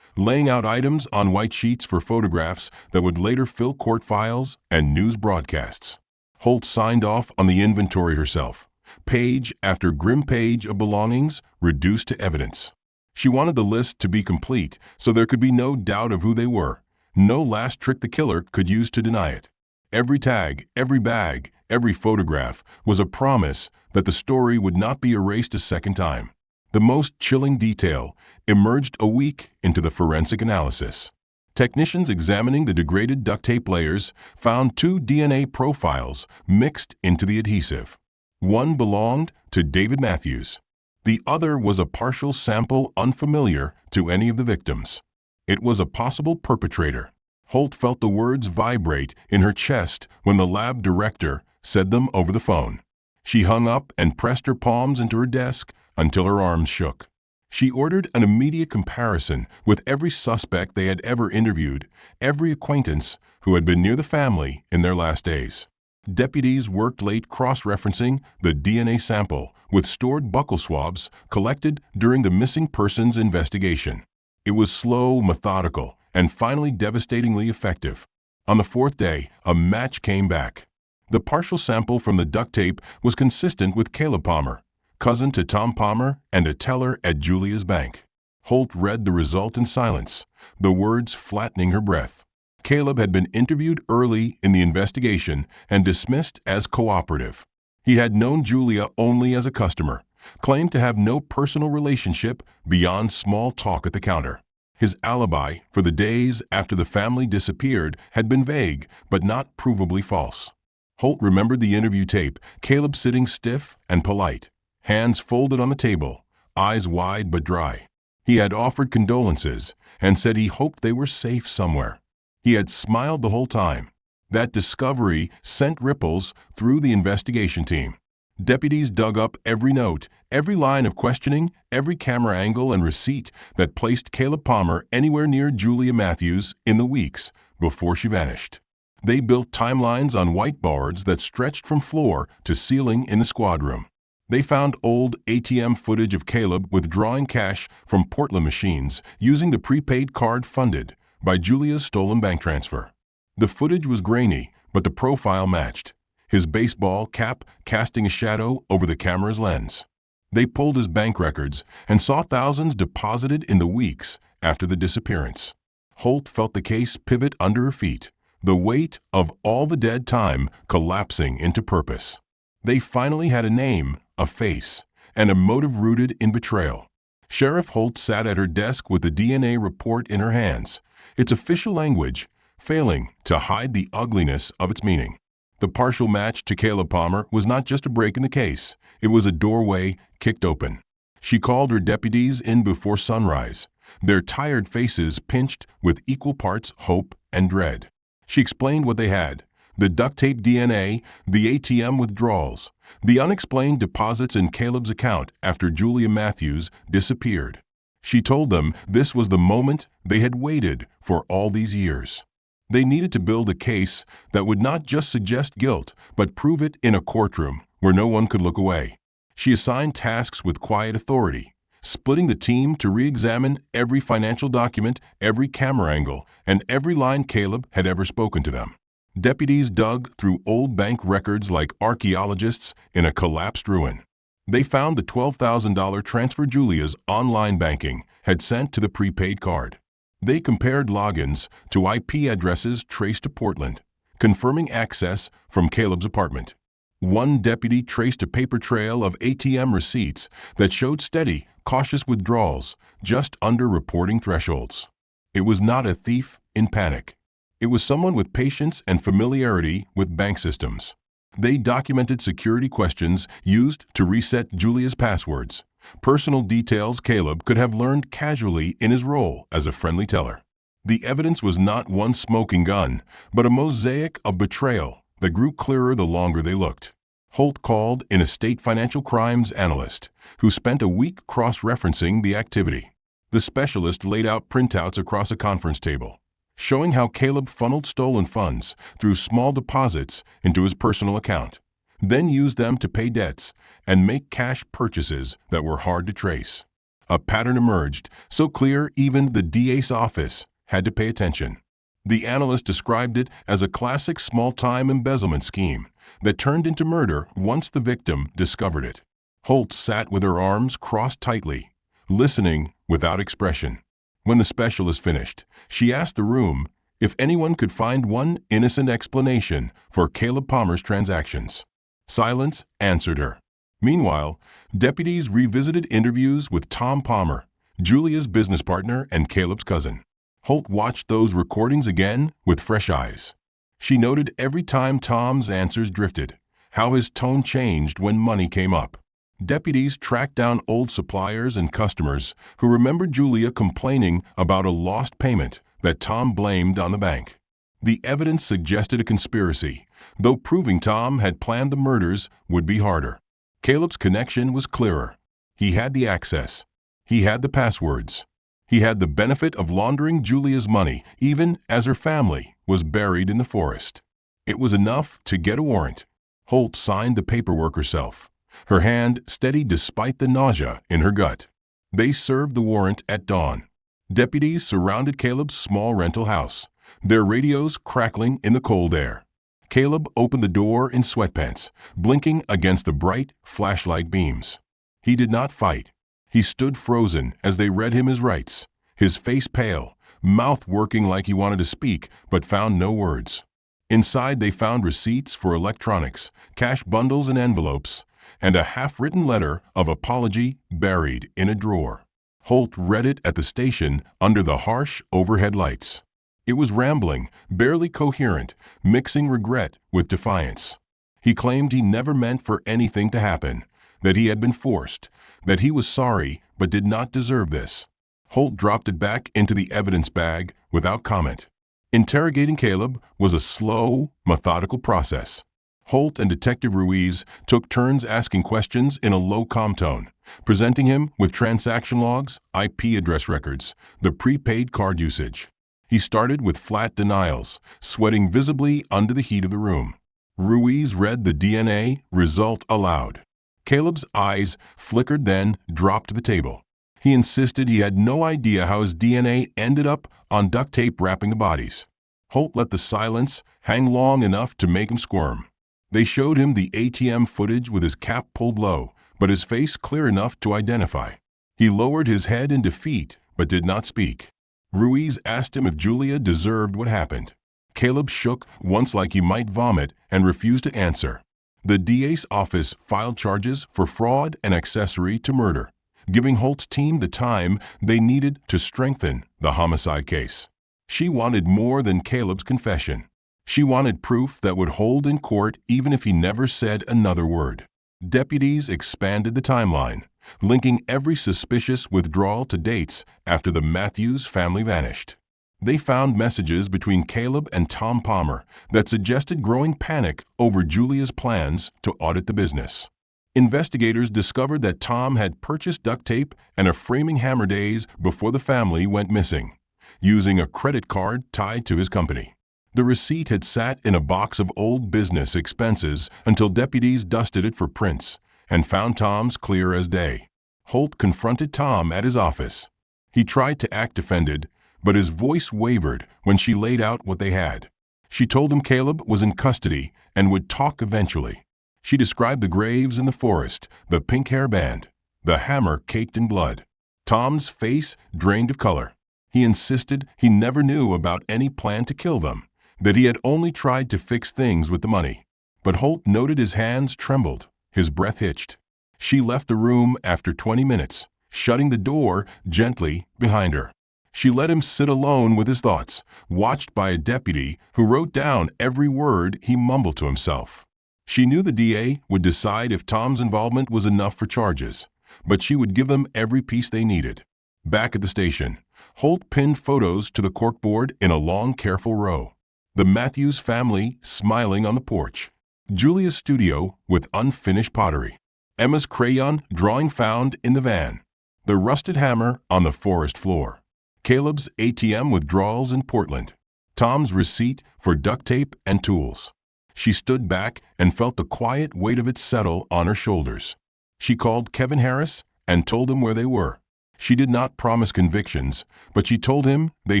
laying out items on white sheets for photographs that would later fill court files and news broadcasts. Holt signed off on the inventory herself, page after grim page of belongings reduced to evidence. She wanted the list to be complete so there could be no doubt of who they were, no last trick the killer could use to deny it. Every tag, every bag, every photograph was a promise that the story would not be erased a second time. The most chilling detail emerged a week into the forensic analysis. Technicians examining the degraded duct tape layers found 2 DNA profiles mixed into the adhesive. One belonged to David Matthews. The other was a partial sample unfamiliar to any of the victims. It was a possible perpetrator. Holt felt the words vibrate in her chest when the lab director said them over the phone. She hung up and pressed her palms into her desk until her arms shook. She ordered an immediate comparison with every suspect they had ever interviewed, every acquaintance who had been near the family in their last days. Deputies worked late cross-referencing the DNA sample with stored buccal swabs collected during the missing persons investigation. It was slow, methodical, and finally devastatingly effective. On the 4th day, a match came back. The partial sample from the duct tape was consistent with Caleb Palmer, cousin to Tom Palmer and a teller at Julia's bank. Holt read the result in silence, the words flattening her breath. Caleb had been interviewed early in the investigation and dismissed as cooperative. He had known Julia only as a customer, claimed to have no personal relationship beyond small talk at the counter. His alibi for the days after the family disappeared had been vague, but not provably false. Holt remembered the interview tape, Caleb sitting stiff and polite, hands folded on the table, eyes wide but dry. He had offered condolences and said he hoped they were safe somewhere. He had smiled the whole time. That discovery sent ripples through the investigation team. Deputies dug up every note, every line of questioning, every camera angle and receipt that placed Caleb Palmer anywhere near Julia Matthews in the weeks before she vanished. They built timelines on whiteboards that stretched from floor to ceiling in the squad room. They found old ATM footage of Caleb withdrawing cash from Portland machines using the prepaid card funded by Julia's stolen bank transfer. The footage was grainy, but the profile matched, his baseball cap casting a shadow over the camera's lens. They pulled his bank records and saw thousands deposited in the weeks after the disappearance. Holt felt the case pivot under her feet, the weight of all the dead time collapsing into purpose. They finally had a name, a face, and a motive rooted in betrayal. Sheriff Holt sat at her desk with the DNA report in her hands, its official language failing to hide the ugliness of its meaning. The partial match to Caleb Palmer was not just a break in the case, it was a doorway kicked open. She called her deputies in before sunrise, their tired faces pinched with equal parts hope and dread. She explained what they had: the duct tape DNA, the ATM withdrawals, the unexplained deposits in Caleb's account after Julia Matthews disappeared. She told them this was the moment they had waited for all these years. They needed to build a case that would not just suggest guilt, but prove it in a courtroom where no one could look away. She assigned tasks with quiet authority, splitting the team to re-examine every financial document, every camera angle, and every line Caleb had ever spoken to them. Deputies dug through old bank records like archaeologists in a collapsed ruin. They found the $12,000 transfer Julia's online banking had sent to the prepaid card. They compared logins to IP addresses traced to Portland, confirming access from Caleb's apartment. One deputy traced a paper trail of ATM receipts that showed steady, cautious withdrawals just under reporting thresholds. It was not a thief in panic. It was someone with patience and familiarity with bank systems. They documented security questions used to reset Julia's passwords, personal details Caleb could have learned casually in his role as a friendly teller. The evidence was not one smoking gun, but a mosaic of betrayal that grew clearer the longer they looked. Holt called in a state financial crimes analyst who spent a week cross-referencing the activity. The specialist laid out printouts across a conference table, showing how Caleb funneled stolen funds through small deposits into his personal account, then used them to pay debts and make cash purchases that were hard to trace. A pattern emerged, so clear even the DA's office had to pay attention. The analyst described it as a classic small-time embezzlement scheme that turned into murder once the victim discovered it. Holt sat with her arms crossed tightly, listening without expression. When the specialist finished, she asked the room if anyone could find one innocent explanation for Caleb Palmer's transactions. Silence answered her. Meanwhile, deputies revisited interviews with Tom Palmer, Julia's business partner and Caleb's cousin. Holt watched those recordings again with fresh eyes. She noted every time Tom's answers drifted, how his tone changed when money came up. Deputies tracked down old suppliers and customers who remembered Julia complaining about a lost payment that Tom blamed on the bank. The evidence suggested a conspiracy, though proving Tom had planned the murders would be harder. Caleb's connection was clearer. He had the access. He had the passwords. He had the benefit of laundering Julia's money, even as her family was buried in the forest. It was enough to get a warrant. Holt signed the paperwork herself, her hand steady despite the nausea in her gut. They served the warrant at dawn. Deputies surrounded Caleb's small rental house, their radios crackling in the cold air. Caleb opened the door in sweatpants, blinking against the bright flashlight beams. He did not fight. He stood frozen as they read him his rights, his face pale, mouth working like he wanted to speak but found no words. Inside they found receipts for electronics, cash bundles and envelopes, and a half-written letter of apology buried in a drawer. Holt read it at the station under the harsh overhead lights. It was rambling, barely coherent, mixing regret with defiance. He claimed he never meant for anything to happen, that he had been forced, that he was sorry but did not deserve this. Holt dropped it back into the evidence bag without comment. Interrogating Caleb was a slow, methodical process. Holt and Detective Ruiz took turns asking questions in a low-calm tone, presenting him with transaction logs, IP address records, the prepaid card usage. He started with flat denials, sweating visibly under the heat of the room. Ruiz read the DNA result aloud. Caleb's eyes flickered, then dropped to the table. He insisted he had no idea how his DNA ended up on duct tape wrapping the bodies. Holt let the silence hang long enough to make him squirm. They showed him the ATM footage with his cap pulled low, but his face clear enough to identify. He lowered his head in defeat, but did not speak. Ruiz asked him if Julia deserved what happened. Caleb shook once like he might vomit and refused to answer. The DA's office filed charges for fraud and accessory to murder, giving Holt's team the time they needed to strengthen the homicide case. She wanted more than Caleb's confession. She wanted proof that would hold in court even if he never said another word. Deputies expanded the timeline, linking every suspicious withdrawal to dates after the Matthews family vanished. They found messages between Caleb and Tom Palmer that suggested growing panic over Julia's plans to audit the business. Investigators discovered that Tom had purchased duct tape and a framing hammer days before the family went missing, using a credit card tied to his company. The receipt had sat in a box of old business expenses until deputies dusted it for prints and found Tom's clear as day. Holt confronted Tom at his office. He tried to act offended, but his voice wavered when she laid out what they had. She told him Caleb was in custody and would talk eventually. She described the graves in the forest, the pink hairband, the hammer caked in blood. Tom's face drained of color. He insisted he never knew about any plan to kill them, that he had only tried to fix things with the money. But Holt noted his hands trembled, his breath hitched. She left the room after 20 minutes, shutting the door gently behind her. She let him sit alone with his thoughts, watched by a deputy who wrote down every word he mumbled to himself. She knew the DA would decide if Tom's involvement was enough for charges, but she would give them every piece they needed. Back at the station, Holt pinned photos to the corkboard in a long, careful row. The Matthews family smiling on the porch. Julia's studio with unfinished pottery. Emma's crayon drawing found in the van. The rusted hammer on the forest floor. Caleb's ATM withdrawals in Portland. Tom's receipt for duct tape and tools. She stood back and felt the quiet weight of it settle on her shoulders. She called Kevin Harris and told him where they were. She did not promise convictions, but she told him they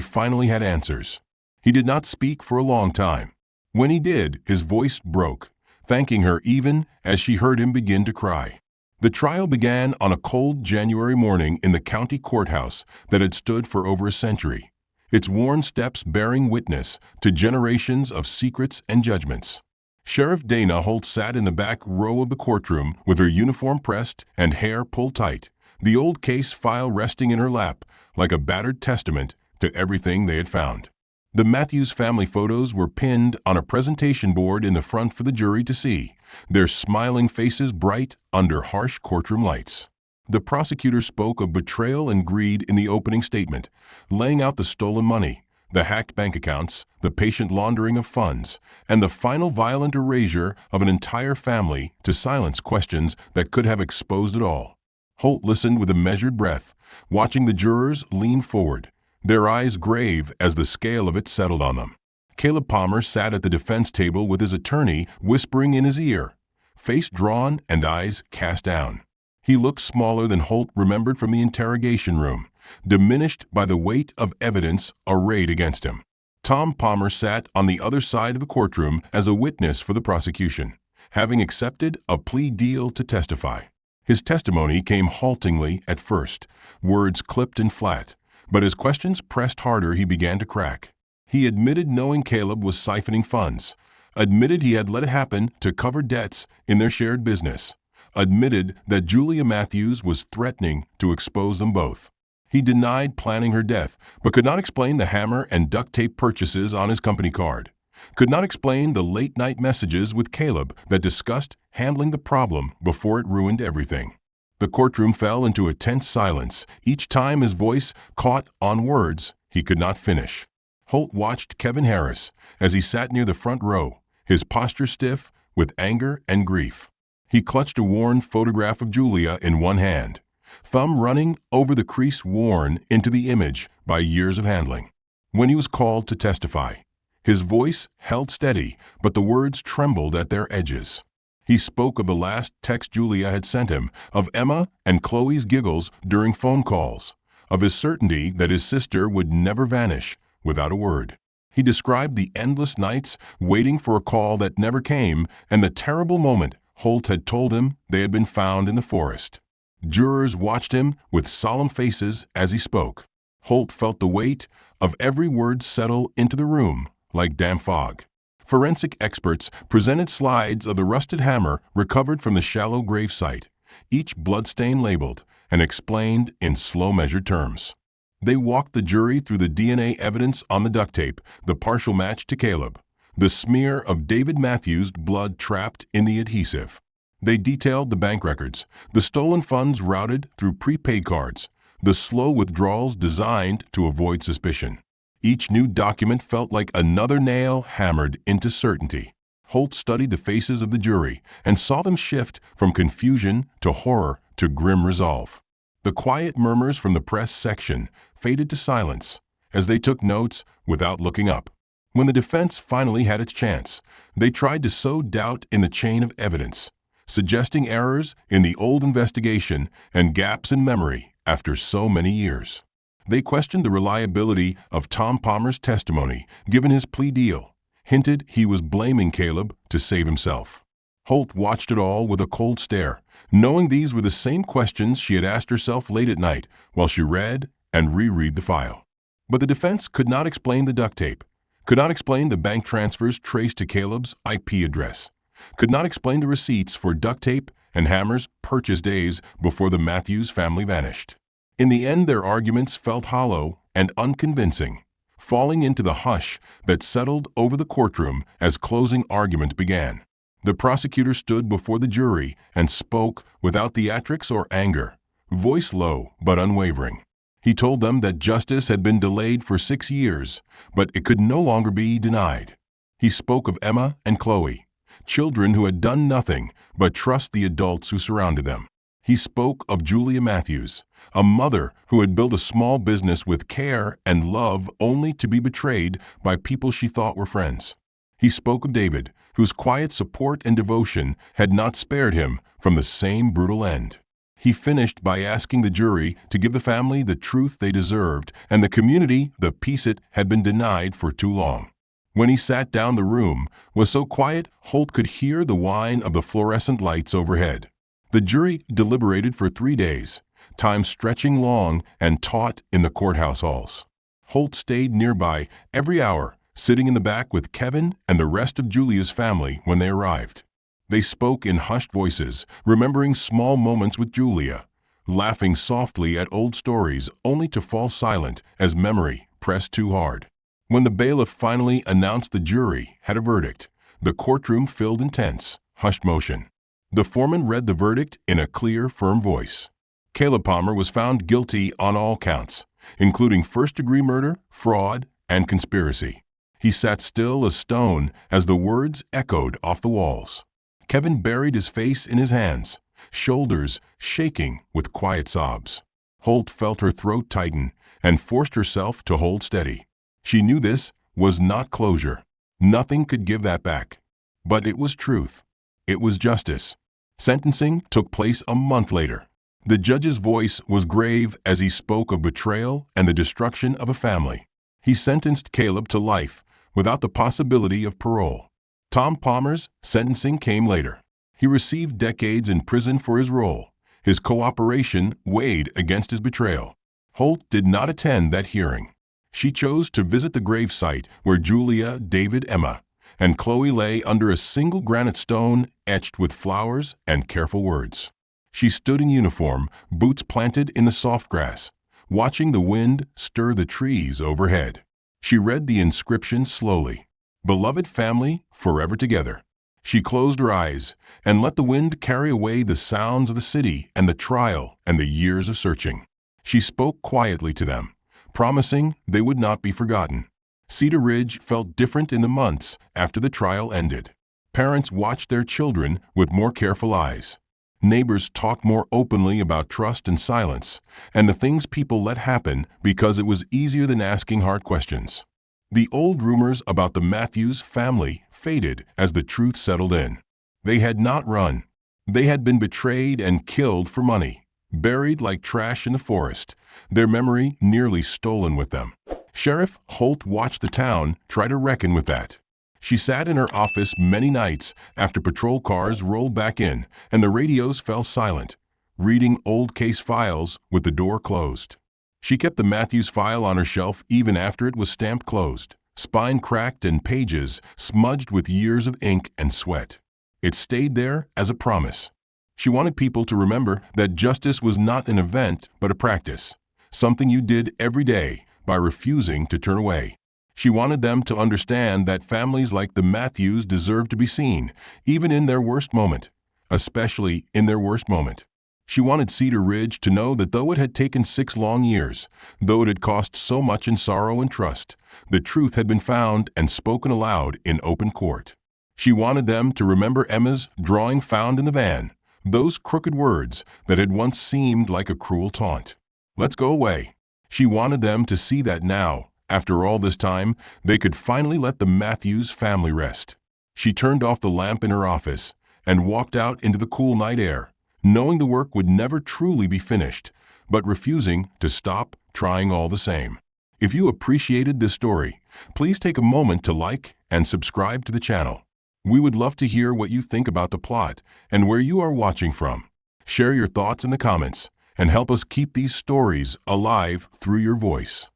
finally had answers. He did not speak for a long time. When he did, his voice broke, thanking her even as she heard him begin to cry. The trial began on a cold January morning in the county courthouse that had stood for over a century, its worn steps bearing witness to generations of secrets and judgments. Sheriff Dana Holt sat in the back row of the courtroom with her uniform pressed and hair pulled tight, the old case file resting in her lap like a battered testament to everything they had found. The Matthews family photos were pinned on a presentation board in the front for the jury to see, their smiling faces bright under harsh courtroom lights. The prosecutor spoke of betrayal and greed in the opening statement, laying out the stolen money, the hacked bank accounts, the patient laundering of funds, and the final violent erasure of an entire family to silence questions that could have exposed it all. Holt listened with a measured breath, watching the jurors lean forward, their eyes grave as the scale of it settled on them. Caleb Palmer sat at the defense table with his attorney whispering in his ear, face drawn and eyes cast down. He looked smaller than Holt remembered from the interrogation room, diminished by the weight of evidence arrayed against him. Tom Palmer sat on the other side of the courtroom as a witness for the prosecution, having accepted a plea deal to testify. His testimony came haltingly at first, words clipped and flat, but as questions pressed harder he began to crack. He admitted knowing Caleb was siphoning funds, admitted he had let it happen to cover debts in their shared business, admitted that Julia Matthews was threatening to expose them both. He denied planning her death, but could not explain the hammer and duct tape purchases on his company card, could not explain the late-night messages with Caleb that discussed handling the problem before it ruined everything. The courtroom fell into a tense silence each time his voice caught on words he could not finish. Holt watched Kevin Harris as he sat near the front row, his posture stiff with anger and grief. He clutched a worn photograph of Julia in one hand, thumb running over the crease worn into the image by years of handling. When he was called to testify, his voice held steady, but the words trembled at their edges. He spoke of the last text Julia had sent him, of Emma and Chloe's giggles during phone calls, of his certainty that his sister would never vanish without a word. He described the endless nights waiting for a call that never came and the terrible moment Holt had told him they had been found in the forest. Jurors watched him with solemn faces as he spoke. Holt felt the weight of every word settle into the room like damp fog. Forensic experts presented slides of the rusted hammer recovered from the shallow grave site, each bloodstain labeled and explained in slow measured terms. They walked the jury through the DNA evidence on the duct tape, the partial match to Caleb, the smear of David Matthews' blood trapped in the adhesive. They detailed the bank records, the stolen funds routed through prepaid cards, the slow withdrawals designed to avoid suspicion. Each new document felt like another nail hammered into certainty. Holt studied the faces of the jury and saw them shift from confusion to horror to grim resolve. The quiet murmurs from the press section faded to silence as they took notes without looking up. When the defense finally had its chance, they tried to sow doubt in the chain of evidence, suggesting errors in the old investigation and gaps in memory after so many years. They questioned the reliability of Tom Palmer's testimony given his plea deal, hinted he was blaming Caleb to save himself. Holt watched it all with a cold stare, knowing these were the same questions she had asked herself late at night while she read and reread the file. But the defense could not explain the duct tape, could not explain the bank transfers traced to Caleb's IP address, could not explain the receipts for duct tape and hammers purchased days before the Matthews family vanished. In the end, their arguments felt hollow and unconvincing, falling into the hush that settled over the courtroom as closing arguments began. The prosecutor stood before the jury and spoke without theatrics or anger, voice low but unwavering. He told them that justice had been delayed for 6 years, but it could no longer be denied. He spoke of Emma and Chloe, children who had done nothing but trust the adults who surrounded them. He spoke of Julia Matthews, a mother who had built a small business with care and love only to be betrayed by people she thought were friends. He spoke of David, whose quiet support and devotion had not spared him from the same brutal end. He finished by asking the jury to give the family the truth they deserved and the community the peace it had been denied for too long. When he sat down, the room was so quiet Holt could hear the whine of the fluorescent lights overhead. The jury deliberated for 3 days, time stretching long and taut in the courthouse halls. Holt stayed nearby every hour, sitting in the back with Kevin and the rest of Julia's family when they arrived. They spoke in hushed voices, remembering small moments with Julia, laughing softly at old stories only to fall silent as memory pressed too hard. When the bailiff finally announced the jury had a verdict, the courtroom filled in tense, hushed motion. The foreman read the verdict in a clear, firm voice. Caleb Palmer was found guilty on all counts, including first-degree murder, fraud, and conspiracy. He sat still as stone as the words echoed off the walls. Kevin buried his face in his hands, shoulders shaking with quiet sobs. Holt felt her throat tighten and forced herself to hold steady. She knew this was not closure. Nothing could give that back. But it was truth. It was justice. Sentencing took place a month later. The judge's voice was grave as he spoke of betrayal and the destruction of a family. He sentenced Caleb to life without the possibility of parole. Tom Palmer's sentencing came later. He received decades in prison for his role. His cooperation weighed against his betrayal. Holt did not attend that hearing. She chose to visit the gravesite where Julia, David, Emma, and Chloe lay under a single granite stone etched with flowers and careful words. She stood in uniform, boots planted in the soft grass, watching the wind stir the trees overhead. She read the inscription slowly. Beloved family, forever together. She closed her eyes and let the wind carry away the sounds of the city and the trial and the years of searching. She spoke quietly to them, promising they would not be forgotten. Cedar Ridge felt different in the months after the trial ended. Parents watched their children with more careful eyes. Neighbors talked more openly about trust and silence, and the things people let happen because it was easier than asking hard questions. The old rumors about the Matthews family faded as the truth settled in. They had not run. They had been betrayed and killed for money, buried like trash in the forest, their memory nearly stolen with them. Sheriff Holt watched the town try to reckon with that. She sat in her office many nights after patrol cars rolled back in and the radios fell silent, reading old case files with the door closed. She kept the Matthews file on her shelf even after it was stamped closed, spine cracked and pages smudged with years of ink and sweat. It stayed there as a promise. She wanted people to remember that justice was not an event but a practice, something you did every day by refusing to turn away. She wanted them to understand that families like the Matthews deserve to be seen, even in their worst moment, especially in their worst moment. She wanted Cedar Ridge to know that though it had taken 6 long years, though it had cost so much in sorrow and trust, the truth had been found and spoken aloud in open court. She wanted them to remember Emma's drawing found in the van, those crooked words that had once seemed like a cruel taunt. Let's go away. She wanted them to see that now, after all this time, they could finally let the Matthews family rest. She turned off the lamp in her office and walked out into the cool night air, knowing the work would never truly be finished, but refusing to stop trying all the same. If you appreciated this story, please take a moment to like and subscribe to the channel. We would love to hear what you think about the plot and where you are watching from. Share your thoughts in the comments and help us keep these stories alive through your voice.